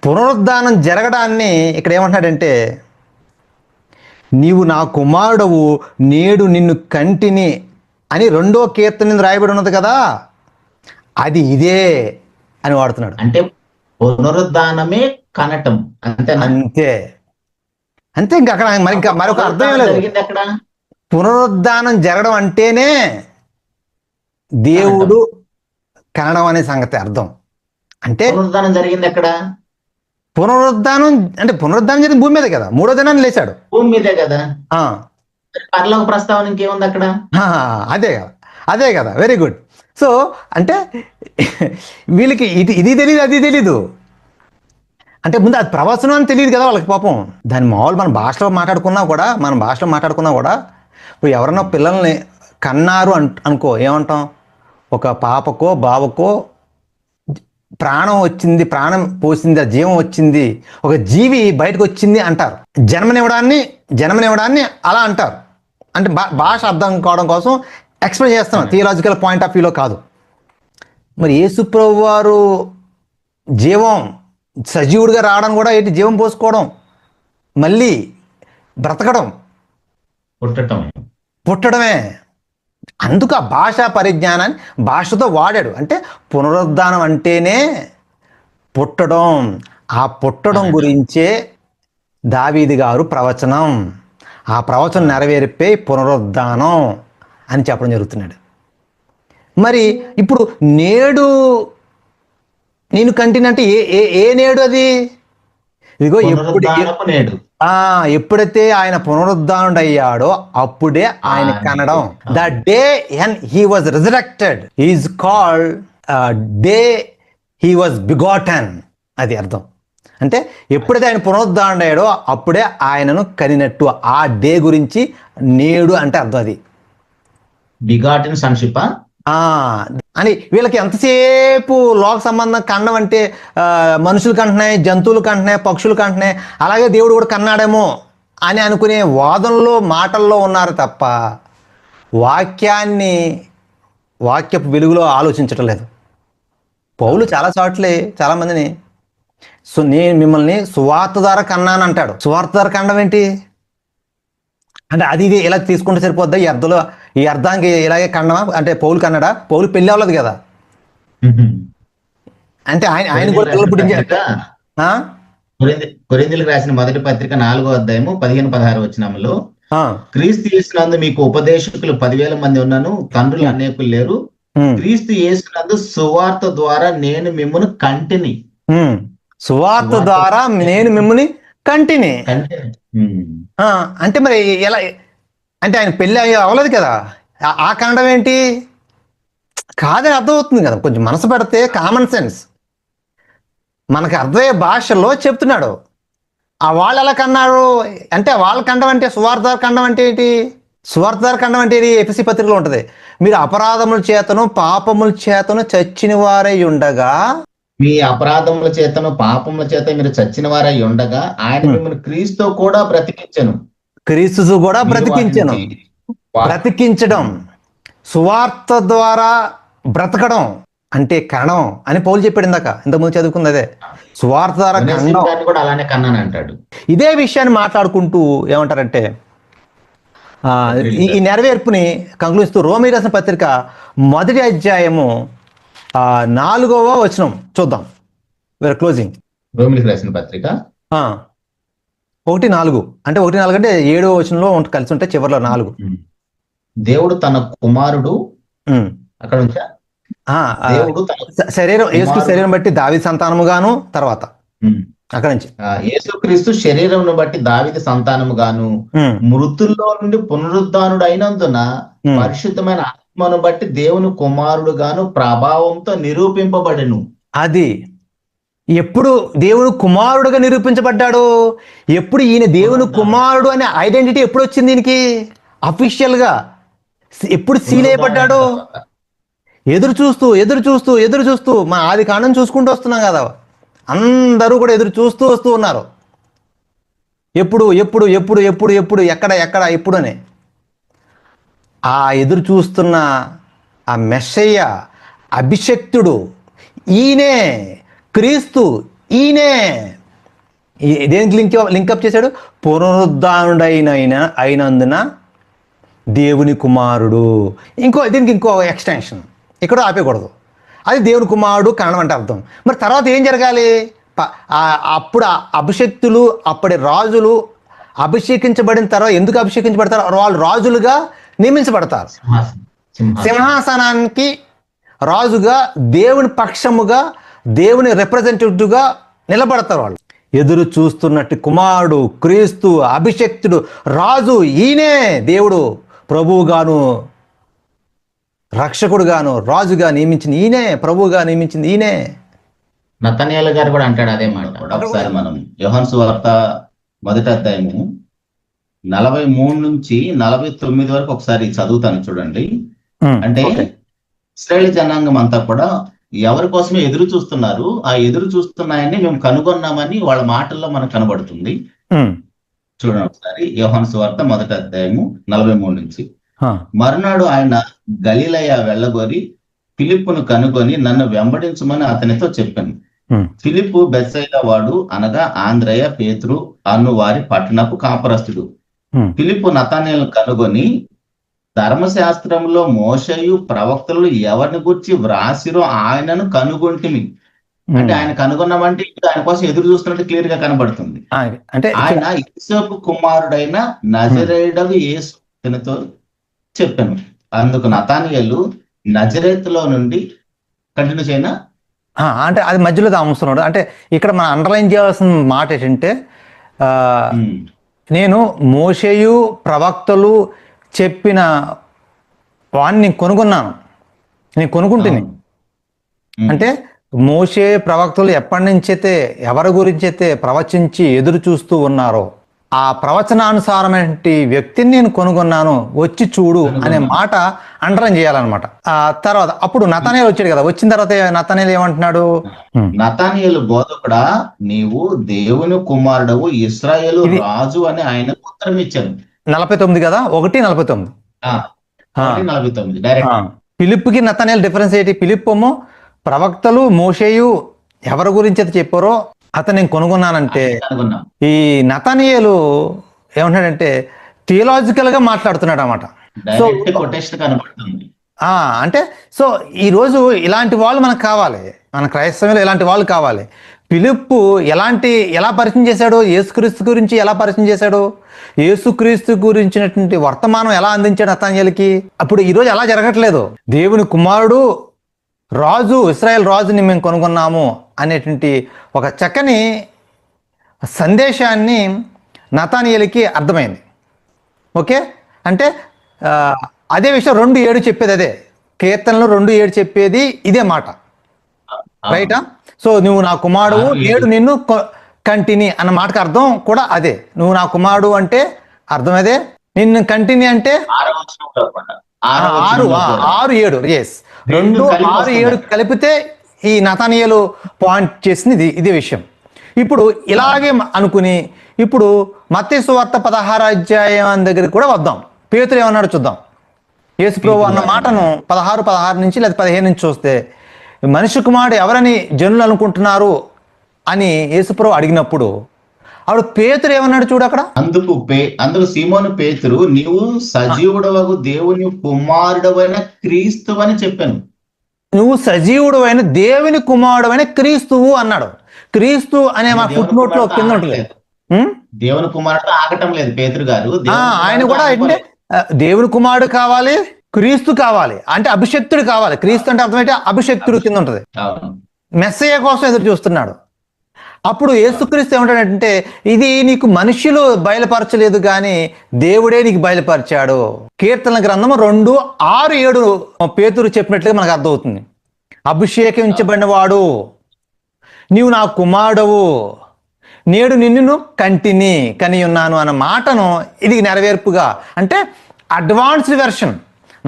పునరుద్ధానం జరగడాన్ని ఇక్కడ ఏమంటున్నాడంటే, నీవు నా కుమారుడవు, నేడు నిన్ను కంటిని అని 2వ కీర్తన రాయబడి ఉన్నది కదా, అది ఇదే అని వాడుతున్నాడు. అంటే పునరుద్ధానమే కనటం, అంతే అంతే. ఇంకా అక్కడ మరొక అర్థం లేదు. పునరుద్ధానం జరగడం అంటేనే దేవుడు కనడం అనే సంగతి అర్థం. అంటే పునరుద్ధానం జరిగింది ఎక్కడ? పునరుద్ధానం అంటే పునరుద్ధానం జరిగింది భూమి మీద కదా, 3వ దినాన్ని లేచాడు. భూమి మీదే కదా. పరలోక ప్రస్తావన ఇంకేముంది అక్కడ? అదే కదా. Very good. సో అంటే వీళ్ళకి ఇది తెలియదు, అది తెలీదు. అంటే ముందు అది ప్రవచనం అని తెలియదు కదా వాళ్ళకి పాపం. దాని మామూలు మన భాషలో మాట్లాడుకున్నా కూడా ఇప్పుడు ఎవరన్నా పిల్లల్ని కన్నారు అనుకో, ఏమంటాం? ఒక పాపకో బావకో ప్రాణం వచ్చింది, ప్రాణం పోసింది, ఆ జీవం వచ్చింది, ఒక జీవి బయటకు వచ్చింది అంటారు. జన్మనివ్వడాన్ని అలా అంటారు. అంటే భాష అర్థం కావడం కోసం ఎక్స్ప్లెయిన్ చేస్తున్నాం, థియలాజికల్ పాయింట్ ఆఫ్ వ్యూలో కాదు. మరి యేసు ప్రభువు వారు జీవం సజీవుడిగా రావడం కూడా ఏంటి? జీవం పోసుకోవడం, మళ్ళీ బ్రతకడం, పుట్టడమే. అందుకు ఆ భాషా పరిజ్ఞానాన్ని భాషతో వాడాడు. అంటే పునరుద్ధానం అంటేనే పుట్టడం. ఆ పుట్టడం గురించే దావీదు గారు ప్రవచనం, ఆ ప్రవచనం నెరవేర్పే పునరుద్ధానం అని చెప్పడం జరుగుతున్నాడు. మరి ఇప్పుడు నేడు నేను కంటినంటే ఏ నేడు అది? ఇదిగో ఎప్పుడైతే ఆయన పునరుద్ధానుడు అయ్యాడో అప్పుడే ఆయన కనడం. The day when he was resurrected is called day he was begotten. అది అర్థం. అంటే ఎప్పుడైతే ఆయన పునరుద్ధానుడు అయ్యాడో అప్పుడే ఆయనను కనినట్టు. ఆ డే గురించి నేడు అంటే అర్థం. అది బిగాటెన్ సన్షిప్ అని వీళ్ళకి ఎంతసేపు లోక సంబంధం కన్నం అంటే మనుషులు కంటున్నాయి, జంతువులు కంటున్నాయి, పక్షులు కంటున్నాయి, అలాగే దేవుడు కూడా కన్నాడేమో అని అనుకునే వాదనలో మాటల్లో ఉన్నారు తప్ప వాక్యపు వెలుగులో ఆలోచించటం లేదు. పౌలు చాలామందిని నేను మిమ్మల్ని సువార్త ద్వారా కన్నాను అంటాడు. సువార్త ద్వారా కనడం ఏంటి అంటే అది ఇది ఇలా తీసుకుంటే సరిపోద్దా? ఈ అర్థానికి ఇలాగే కన్నమా అంటే పౌలు కన్నడా? పౌలు పెళ్ళి అవ్వలేదు కదా. అంటే ఆయన కూడా పిల్లలు పుట్టించాక. కొరింథీయులకు రాసిన మొదటి పత్రిక 4వ అధ్యాయము 15-16 వచనములో, క్రీస్తు యేసునందు మీకు ఉపదేశకులు 10,000 మంది ఉన్నను, తండ్రులు అనేకులు లేరు. క్రీస్తు యేసునందు సువార్త ద్వారా నేను మిమ్మును కంటిని. సువార్త ద్వారా నేను మిమ్ముని కంటిని అంటే మరి ఎలా? అంటే ఆయన పెళ్ళి అవ్వలేదు కదా, ఆ కనడం ఏంటి? కాదని అర్థమవుతుంది కదా. కొంచెం మనసు పెడితే కామన్ సెన్స్ మనకు అర్థమయ్యే భాషలో చెప్తున్నాడు. ఆ వాళ్ళు ఎలా కన్నారు అంటే, వాళ్ళ కండం అంటే సువార్త కండం అంటే ఏంటి? సువార్త కండం అంటే ఎఫెసీ పత్రికలో ఉంటది. మీరు అపరాధముల చేతను పాపముల చేతను చచ్చిన వారై ఉండగా, మీ అపరాధముల చేతను పాపముల చేత మీరు చచ్చిన వారై ఉండగా ఆయన మిమ్మల్ని క్రీస్తు కూడా బ్రతికించను. క్రీస్తు కూడా బ్రతికించను. బ్రతికించడం, సువార్త ద్వారా బ్రతకడం అంటే కరణం అని పౌలు చెప్పాడు ఇంతకుముందు చదువుకుంది అదే. సువార్త ద్వారా కూడా అలానే కన్నాను అంటాడు. ఇదే విషయాన్ని మాట్లాడుకుంటూ ఏమంటారంటే, ఈ నెరవేర్పుని కంక్లూజిస్తూ రోమీ రాసిన పత్రిక 1వ అధ్యాయము 4వ వచనం చూద్దాం. వేరే క్లోజింగ్. రోమిలికి రాసిన పత్రిక 1:4 అంటే 1:4 అంటే 7వ వచనంలో కలిసి ఉంటే చివరిలో 4. దేవుడు తన కుమారుడు అక్కడ ఉంచా దేవుడు శరీరం యేసుక్రీస్తు శరీరం బట్టి దావీదు సంతానముగాను తర్వాత అక్కడ నుంచి యేసుక్రీస్తు శరీరమును బట్టి దావీదు సంతానముగాను మృతుల్లో నుండి పునరుద్ధానుడు అయినందున పరిశుద్ధమైన ఆత్మను బట్టి దేవుని కుమారుడుగాను ప్రభావంతో నిరూపింపబడెను. అది ఎప్పుడు దేవుడు కుమారుడుగా నిరూపించబడ్డాడు? ఎప్పుడు ఈయన దేవుని కుమారుడు అనే ఐడెంటిటీ ఎప్పుడు వచ్చింది దీనికి అఫీషియల్ గా? ఎప్పుడు సీల్ అయిపడ్డాడు? ఎదురు చూస్తూ ఎదురు చూస్తూ ఎదురు చూస్తూ మన ఆది కాండం చూసుకుంటూ వస్తున్నాం కదా, అందరూ కూడా ఎదురు చూస్తూ వస్తూ ఉన్నారు. ఎప్పుడు ఎప్పుడు ఎప్పుడు ఎప్పుడు ఎప్పుడు ఎక్కడ ఎక్కడ ఎప్పుడు అని ఆ ఎదురు చూస్తున్న ఆ మెస్సయ్య అభిషక్తుడు ఈయనే, క్రీస్తు ఈయనే. దేనికి లింకప్ చేశాడు? అయినందున దేవుని కుమారుడు. దీనికి ఇంకో ఎక్స్టెన్షన్ ఇక్కడ ఆపేయకూడదు. అది దేవుని కుమారుడు కారణం అంటే అర్థం. మరి తర్వాత ఏం జరగాలి? అప్పుడు అభిషక్తులు, అప్పటి రాజులు అభిషేకించబడిన తర్వాత ఎందుకు అభిషేకించబడతారు? వాళ్ళు రాజులుగా నియమించబడతారు. సింహాసనానికి రాజుగా, దేవుని పక్షముగా, దేవుని రిప్రజెంటేటివ్గా నిలబడతారు. వాళ్ళు ఎదురు చూస్తున్నట్టు కుమారుడు, క్రీస్తు, అభిషక్తుడు, రాజు ఈయనే. దేవుడు ప్రభువుగాను, రక్షకుడుగాను, రాజుగా నియమించింది ఈయనే, ప్రభువుగా నియమించింది ఈయనే. నతనయేలు గారు కూడా అంటాడు అదే మాట. ఒకసారి మనం యోహాను సువార్త 1వ అధ్యాయము 43 నుంచి 49 వరకు ఒకసారి చదువుతాను చూడండి. అంటే ఇశ్రాయేలు జనాంగం అంతా కూడా ఎవరి కోసమే ఎదురు చూస్తున్నారు. ఆ ఎదురు చూస్తున్నాయని మేము కనుగొన్నామని వాళ్ళ మాటల్లో మనకు కనబడుతుంది. చూడండి ఒకసారి యోహాను సువార్త 1వ అధ్యాయము 43 నుంచి. మరునాడు ఆయన గలిలయ వెళ్ళగోరి ఫిలిప్పును కనుగొని నన్ను వెంబడించమని అతనితో చెప్పాను. ఫిలిప్పు బెత్సయిదా వాడు, అనగా ఆంద్రయ, పేతురు అను వారి పట్టణపు కాపురస్తుడు. ఫిలిప్పు నతనయేలును కనుగొని ధర్మశాస్త్రంలో మోషేయు ప్రవక్తలు ఎవరిని గురించి వ్రాసిరో ఆయనను కనుగొంటిమి. అంటే ఆయన కనుగొన్నామంటే ఆయన కోసం ఎదురు చూస్తున్నట్టు క్లియర్ గా కనబడుతుంది. అంటే ఆయన యోసేపు కుమారుడైన నజరేయుడగు యేసుతో చెప్పాను. అందుకు నతనయేలు నజరేతులో నుండి కంటిన్యూ చేయనా? అంటే అది మధ్యలో అవసరం. అంటే ఇక్కడ మనం అండర్లైన్ చేయాల్సిన మాట ఏంటంటే, నేను మోషేయు ప్రవక్తలు చెప్పిన వాడిని నేను కొనుక్కున్నాను, నేను కొనుక్కుంటుని. అంటే మోషే ప్రవక్తలు ఎప్పటి నుంచి అయితే ఎవరి గురించి అయితే ప్రవచించి ఎదురు చూస్తూ ఉన్నారో ఆ ప్రవచనానుసారమైన వ్యక్తిని నేను కొనుగొన్నాను, వచ్చి చూడు అనే మాట అండర్లైన్ చేయాలన్నమాట. ఆ తర్వాత అప్పుడు నతనయేలు వచ్చాడు కదా, వచ్చిన తర్వాత నతనయేలు ఏమంటున్నాడు? నతనయేలు బోధకుడా, నీవు దేవుని కుమారుడవు, ఇశ్రాయేలు రాజు అని ఆయన ఉత్తరం ఇచ్చాను. 49 కదా, 1:49 డైరెక్ట్. ఫిలిప్పుకి నతనయేలు డిఫరెన్స్ ఏంటి? ఫిలిప్పేమో ప్రవక్తలు మోషేయు ఎవరి గురించి అయితే చెప్పారో అతను నేను కొనుగొన్నానంటే, ఈ నతనయేలు ఏమంటాడంటే థియలాజికల్ గా మాట్లాడుతున్నాడు అన్నమాట. సో అంటే సో ఈ రోజు ఇలాంటి వాళ్ళు మనకు కావాలి, మన క్రైస్తవంలో ఇలాంటి వాళ్ళు కావాలి. ఫిలిప్పు ఎలా పరిచయం చేశాడు? యేసుక్రీస్తు గురించి ఎలా పరిచయం చేశాడు? యేసుక్రీస్తు గురించినటువంటి వర్తమానం ఎలా అందించాడు నతనయేలుకి? అప్పుడు ఈరోజు అలా జరగట్లేదు. దేవుని కుమారుడు, రాజు, ఇశ్రాయేల్ రాజుని మేము కొనుగొన్నాము అనేటువంటి ఒక చక్కని సందేశాన్ని నతనయేలుకి అర్థమైంది. ఓకే, అంటే అదే విషయం 2:7 చెప్పేది అదే. కీర్తనలు 2:7 చెప్పేది ఇదే మాట, రైటా? సో నువ్వు నా కుమారుడు, నేడు నిన్ను కంటిని అన్న మాటకు అర్థం కూడా అదే. నువ్వు నా కుమారుడు అంటే అర్థం అదే, నిన్ను కంటిని అంటే 6:7 ఎస్ 2:6-7 కలిపితే ఈ నతనయేలు పాయింట్ చేసింది ఇదే విషయం. ఇప్పుడు ఇలాగే అనుకుని ఇప్పుడు మత్తయి సువార్త 16వ అధ్యాయం దగ్గర కూడా వద్దాం. పేతురు ఏమన్నాడు చూద్దాం. యేసు ప్రభువు అన్న మాటను 16 నుంచి లేదా 15 నుంచి చూస్తే, మనిషి కుమారుడు ఎవరని జనులు అనుకుంటున్నారు అని యేసు ప్రభువు అడిగినప్పుడు అప్పుడు పేతురు ఏమన్నాడు చూడు అక్కడ. అందుకు సీమోను పేతురు, నీవు సజీవుడవగు దేవుని కుమారుడవైన క్రీస్తు అని చెప్పాను. నువ్వు సజీవుడు అయిన దేవుని కుమారుడు అయిన క్రీస్తువు అన్నాడు. క్రీస్తు అనే మా ఫుట్ నోట్ లో కింద ఉంటుంది. దేవుని కుమారుడు ఆగటం లేదు పేతురు గారు. ఆయన కూడా అంటే దేవుని కుమారుడు కావాలి, క్రీస్తు కావాలి, అంటే అభిషక్తుడు కావాలి. క్రీస్తు అంటే అర్థమైతే అభిషక్తుడు కింద ఉంటది. మెస్సయ్య కోసం ఎదురు చూస్తున్నాడు. అప్పుడు యేసుక్రీస్తు ఏమంటాడంటే, ఇది నీకు మనుషులు బయలుపరచలేదు కానీ దేవుడే నీకు బయలుపరిచాడు. కీర్తన గ్రంథం 2:6-7 పేతురు చెప్పినట్లుగా మనకు అర్థమవుతుంది. అభిషేకించబడిన వాడు, నీవు నా కుమారుడవు, నేడు నిన్ను కని ఉన్నాను అన్న మాటను ఇది నెరవేర్పుగా, అంటే అడ్వాన్స్డ్ వెర్షన్.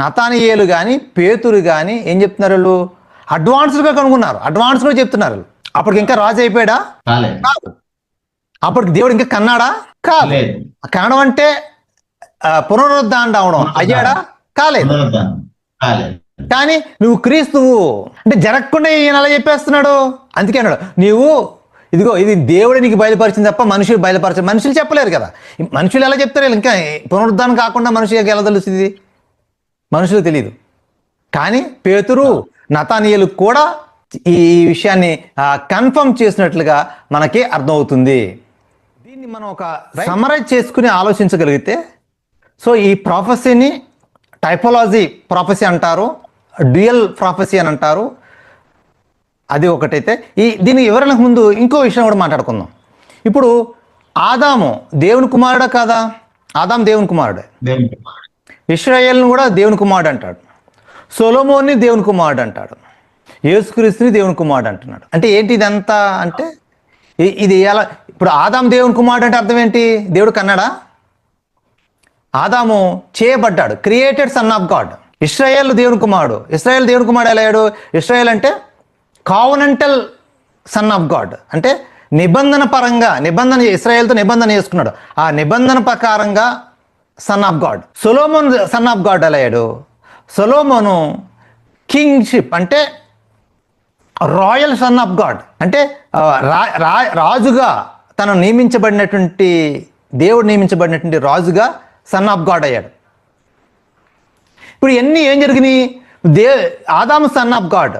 నతానియేలు కానీ పేతురు కానీ ఏం చెప్తున్నారు, వాళ్ళు అడ్వాన్స్డ్గా కనుగొన్నారు, అడ్వాన్స్గా చెప్తున్నారు. అప్పటికి ఇంకా రాజు అయిపోయాడా? కాదు. అప్పటికి దేవుడు ఇంకా కన్నాడా? కాదు. కనడం అంటే పునరుద్ధానం అవడం అయ్యాడా? కాలేదు. కానీ నువ్వు క్రీస్తువు అంటే జరగకుండా ఈయన అలా చెప్పేస్తున్నాడు. అందుకే అన్నాడు, నీవు ఇదిగో ఇది దేవుడు నీకు బయలుపరిచింది తప్ప మనుషులు బయలుపరచారు. మనుషులు చెప్పలేరు కదా. మనుషులు ఎలా చెప్తారు? ఇంకా పునరుద్ధానం కాకుండా మనుషులకి ఎలా తెలుస్తుంది? మనుషులు తెలియదు. కానీ పేతురు, నతానియేలు కూడా ఈ విషయాన్ని కన్ఫర్మ్ చేసినట్లుగా మనకి అర్థమవుతుంది. దీన్ని మనం ఒక సమరైజ్ చేసుకుని ఆలోచించగలిగితే, సో ఈ ప్రాఫెసీని టైపోలాజీ ప్రాఫెసీ అంటారు, డ్యూయల్ ప్రాఫెసీ అని అంటారు. అది ఒకటైతే దీని వివరణకు ముందు ఇంకో విషయం కూడా మాట్లాడుకుందాం. ఇప్పుడు ఆదాము దేవుని కుమారుడా కాదా? ఆదాము దేవుని కుమారుడే. ఇశ్రాయేలును కూడా దేవుని కుమారుడు అంటాడు. సొలొమోన్ని దేవుని కుమారుడు అంటాడు. యేసుక్రీస్తుని దేవుని కుమారుడు అంటున్నాడు. అంటే ఏంటి ఇదంతా? అంటే ఇది ఎలా? ఇప్పుడు ఆదాము దేవుని కుమారుడు అంటే అర్థం ఏంటి? దేవుడు కన్నాడా? ఆదాము చేయబడ్డాడు, క్రియేటెడ్ సన్ ఆఫ్ గాడ్. ఇశ్రాయేల్ దేవుని కుమారుడు. ఇశ్రాయేల్ దేవుని కుమారుడు ఎలా అయ్యాడు? ఇశ్రాయేల్ అంటే కావనెంటల్ సన్ ఆఫ్ గాడ్, అంటే నిబంధన పరంగా ఇశ్రాయేల్తో నిబంధన చేసుకున్నాడు. ఆ నిబంధన ప్రకారంగా sun of God. Solomon sun of God ఎలా అయ్యాడు? సొలొమోను కింగ్షిప్ అంటే రాయల్ సన్ ఆఫ్ గాడ్, అంటే రాజుగా తను నియమించబడినటువంటి, దేవుడు నియమించబడినటువంటి రాజుగా సన్ ఆఫ్ గాడ్ అయ్యాడు. ఇప్పుడు ఇవన్నీ ఏం జరిగినాయి? ఆదాము సన్ ఆఫ్ గాడ్,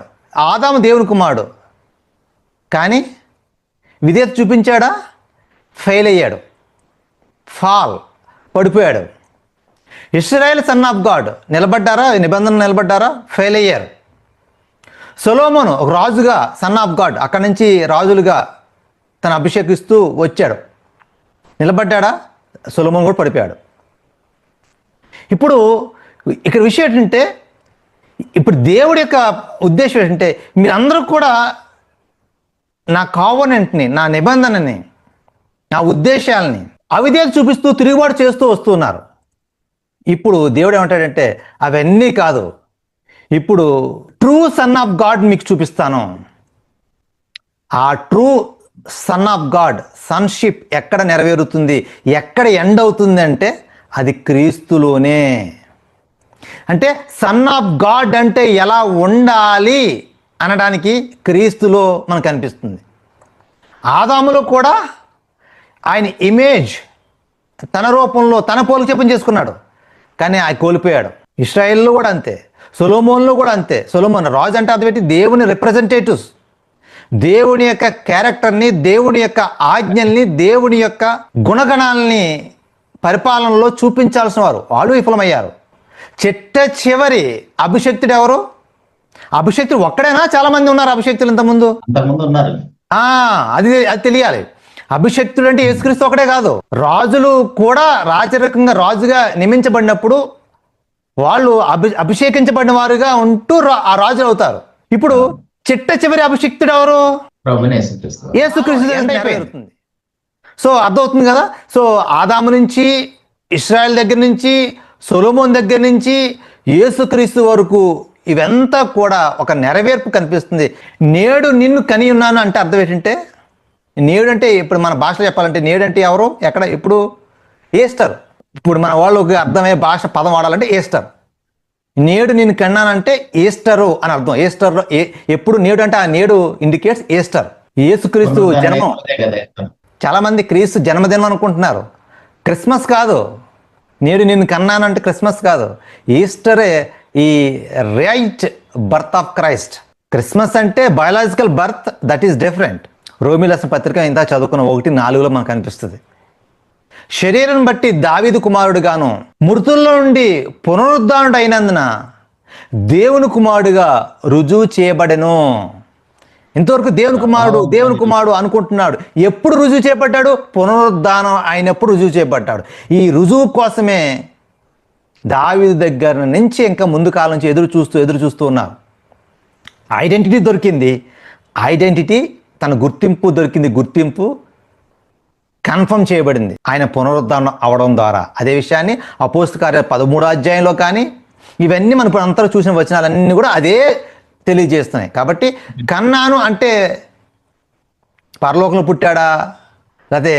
ఆదాము దేవుని కుమారుడు. కానీ విధేయత చూపించాడా? ఫెయిల్ అయ్యాడు, పడిపోయాడు. ఇశ్రాయేల్ సన్ ఆఫ్ గాడ్ నిలబడ్డారా? నిబంధన నిలబడ్డారా? ఫెయిల్ అయ్యారు. సొలొమోను ఒక రాజుగా సన్ ఆఫ్ గాడ్, అక్కడి నుంచి రాజులుగా తను అభిషేకిస్తూ వచ్చాడు. నిలబడ్డాడా? సొలొమోను కూడా పడిపోయాడు. ఇప్పుడు ఇక్కడ విషయం ఏంటంటే, ఇప్పుడు దేవుడి యొక్క ఉద్దేశం ఏంటంటే, మీరందరూ కూడా నా కావనెంట్ని, నా నిబంధనని, నా ఉద్దేశాలని అవిధేయత చూపిస్తూ తిరుగుబాటు చేస్తూ వస్తున్నారు. ఇప్పుడు దేవుడు ఏమంటాడంటే, అవన్నీ కాదు, ఇప్పుడు ట్రూ సన్ ఆఫ్ గాడ్ మీకు చూపిస్తాను. ఆ true sun of God sonship ఎక్కడ నెరవేరుతుంది, ఎక్కడ ఎండ్ అవుతుంది అంటే అది క్రీస్తులోనే. అంటే సన్ ఆఫ్ గాడ్ అంటే ఎలా ఉండాలి అనడానికి క్రీస్తులో మనకు అనిపిస్తుంది. ఆదాములో కూడా ఆయన ఇమేజ్ తన రూపంలో తన పోలిక చెప్పని చేసుకున్నాడు, కానీ ఆయన కోల్పోయాడు. ఇశ్రాయేల్లో కూడా అంతే, సొలొమోన్లో కూడా అంతే. సొలొమోన్ రాజు అంటే అది పెట్టి దేవుని రిప్రజెంటేటివ్స్, దేవుని యొక్క క్యారెక్టర్ని, దేవుని యొక్క ఆజ్ఞల్ని, దేవుని యొక్క గుణగణాలని పరిపాలనలో చూపించాల్సిన వారు వాళ్ళు విఫలమయ్యారు. చివరి అభిషక్తుడు ఎవరు? అభిషక్తుడు ఒక్కడైనా? చాలా మంది ఉన్నారు అభిషక్తులు ఇంతకుముందు ఉన్నారు. అది తెలియాలి. అభిషక్తుడు అంటే యేసుక్రీస్తు ఒకటే కాదు, రాజులు కూడా రాజరికంగా రాజుగా నియమించబడినప్పుడు వాళ్ళు అభిషేకించబడిన వారుగా ఉంటూ ఆ రాజులు అవుతారు. ఇప్పుడు చివరి అభిషక్తుడు ఎవరు? యేసుక్రీస్తు. సో అర్థమవుతుంది కదా. సో ఆదాము నుంచి, ఇశ్రాయేల్ దగ్గర నుంచి, సొలొమోన్ దగ్గర నుంచి యేసుక్రీస్తు వరకు ఇవంతా కూడా ఒక నెరవేర్పు కనిపిస్తుంది. నేడు నిన్ను కని ఉన్నాను అంటే అర్థం ఏంటంటే, నేడు అంటే ఇప్పుడు మన భాషలో చెప్పాలంటే నేడు అంటే ఎవరు, ఎక్కడ, ఇప్పుడు ఈస్టర్. ఇప్పుడు మన వాళ్ళకి అర్థమయ్యే భాష పదం వాడాలంటే ఈస్టర్. నేడు నిన్ను కన్నానంటే ఈస్టరు అని అర్థం. ఈస్టర్ ఎప్పుడు నేడు అంటే ఆ నేడు ఇండికేట్స్ ఈస్టర్, యేసుక్రీస్తు జన్మం. చాలామంది క్రీస్తు జన్మదినం అనుకుంటున్నారు. క్రిస్మస్ కాదు. నేడు నిన్ను కన్నానంటే క్రిస్మస్ కాదు, ఈస్టరే ఈ right birth of Christ. Christmas అంటే biological birth, that is different. రోమీ రాసిన పత్రిక ఇంత చదువుకున్న 1:4 మనకు అనిపిస్తుంది. శరీరం బట్టి దావీదు కుమారుడుగాను మృతుల్లో నుండి పునరుద్ధానుడు అయినందున దేవుని కుమారుడుగా రుజువు చేయబడెను. ఇంతవరకు దేవుని కుమారుడు అనుకుంటున్నాడు. ఎప్పుడు రుజువు చేయబడ్డాడు? పునరుద్ధానం అయినప్పుడు రుజువు చేయబడ్డాడు. ఈ రుజువు కోసమే దావీదు దగ్గర నుంచి ఇంకా ముందు కాలం నుంచి ఎదురు చూస్తూ ఉన్నారు. ఐడెంటిటీ దొరికింది, తన గుర్తింపు దొరికింది, గుర్తింపు కన్ఫర్మ్ చేయబడింది ఆయన పునరుద్ధానం అవడం ద్వారా. అదే విషయాన్ని అపోస్తల కార్యాలు 13వ అధ్యాయంలో కానీ ఇవన్నీ మనం ఇప్పుడు అంతా చూసిన వచనాలన్నీ కూడా అదే తెలియజేస్తున్నాయి. కాబట్టి కన్నాను అంటే పరలోకంలో పుట్టాడా, లేకపోతే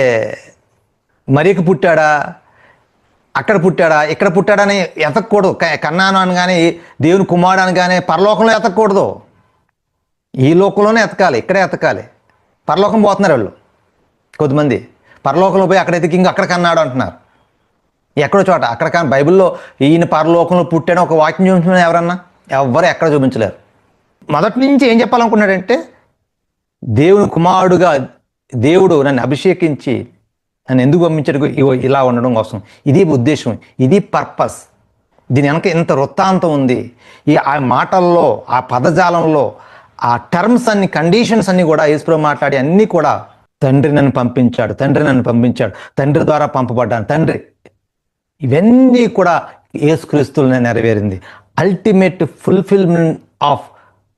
మరీకి పుట్టాడా, అక్కడ పుట్టాడా, ఇక్కడ పుట్టాడని ఎతకూడదు. కన్నాను అనగానే దేవుని కుమారుడు అనగానే పరలోకంలో ఎతకూడదు. ఈ లోకంలోనే ఎతకాలి, ఇక్కడే ఎతకాలి. పరలోకం పోతున్నారు వాళ్ళు కొద్దిమంది. పరలోకంలో పోయి అక్కడ ఎతికి ఇంకా అక్కడ కన్నాడు అంటున్నారు. ఎక్కడో చోట అక్కడ కానీ బైబిల్లో ఈయన పరలోకంలో పుట్టాడని ఒక వాక్యం చూపించిన ఎవరన్నా? ఎవ్వరు ఎక్కడ చూపించలేరు. మొదటి నుంచి ఏం చెప్పాలనుకున్నాడంటే, దేవుని కుమారుడుగా దేవుడు నన్ను అభిషేకించి నన్ను ఎందుకు పంపించాడు? ఇలా ఉండడం కోసం. ఇది ఉద్దేశం, ఇది పర్పస్. దీని వెనక ఎంత వృత్తాంతం ఉంది. ఆ మాటల్లో, ఆ పదజాలంలో, ఆ టర్మ్స్ అన్ని, కండిషన్స్ అన్ని కూడా యేసుప్రభువు మాట్లాడి అన్నీ కూడా తండ్రి నన్ను పంపించాడు, తండ్రి ద్వారా పంపబడ్డాను, తండ్రి. ఇవన్నీ కూడా యేసుక్రీస్తులోనే నెరవేరింది. Ultimate fulfilment of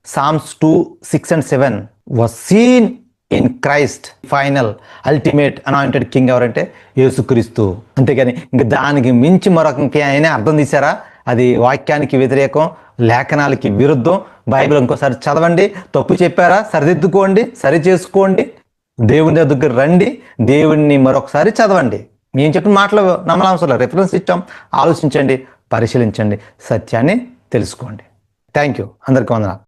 Psalms 2:6 and 7 was seen in Christ. Final ultimate anointed king ఎవరంటే యేసుక్రీస్తు. అంతేగాని ఇంకా దానికి మించి మరొక అయినా అర్థం తీశారా? అది వాక్యానికి వ్యతిరేకం, లేఖనాలకి విరుద్ధం. బైబిల్ ఇంకోసారి చదవండి. తప్పు చెప్పారా? సరిదిద్దుకోండి, సరి చేసుకోండి, దేవుని దగ్గర రండి, దేవుణ్ణి మరొకసారి చదవండి. మేము చెప్పిన మాటలు నమ్మలాంశంలో రెఫరెన్స్ ఇచ్చాం. ఆలోచించండి, పరిశీలించండి, సత్యాన్ని తెలుసుకోండి. Thank you. అందరికీ వందనాలు.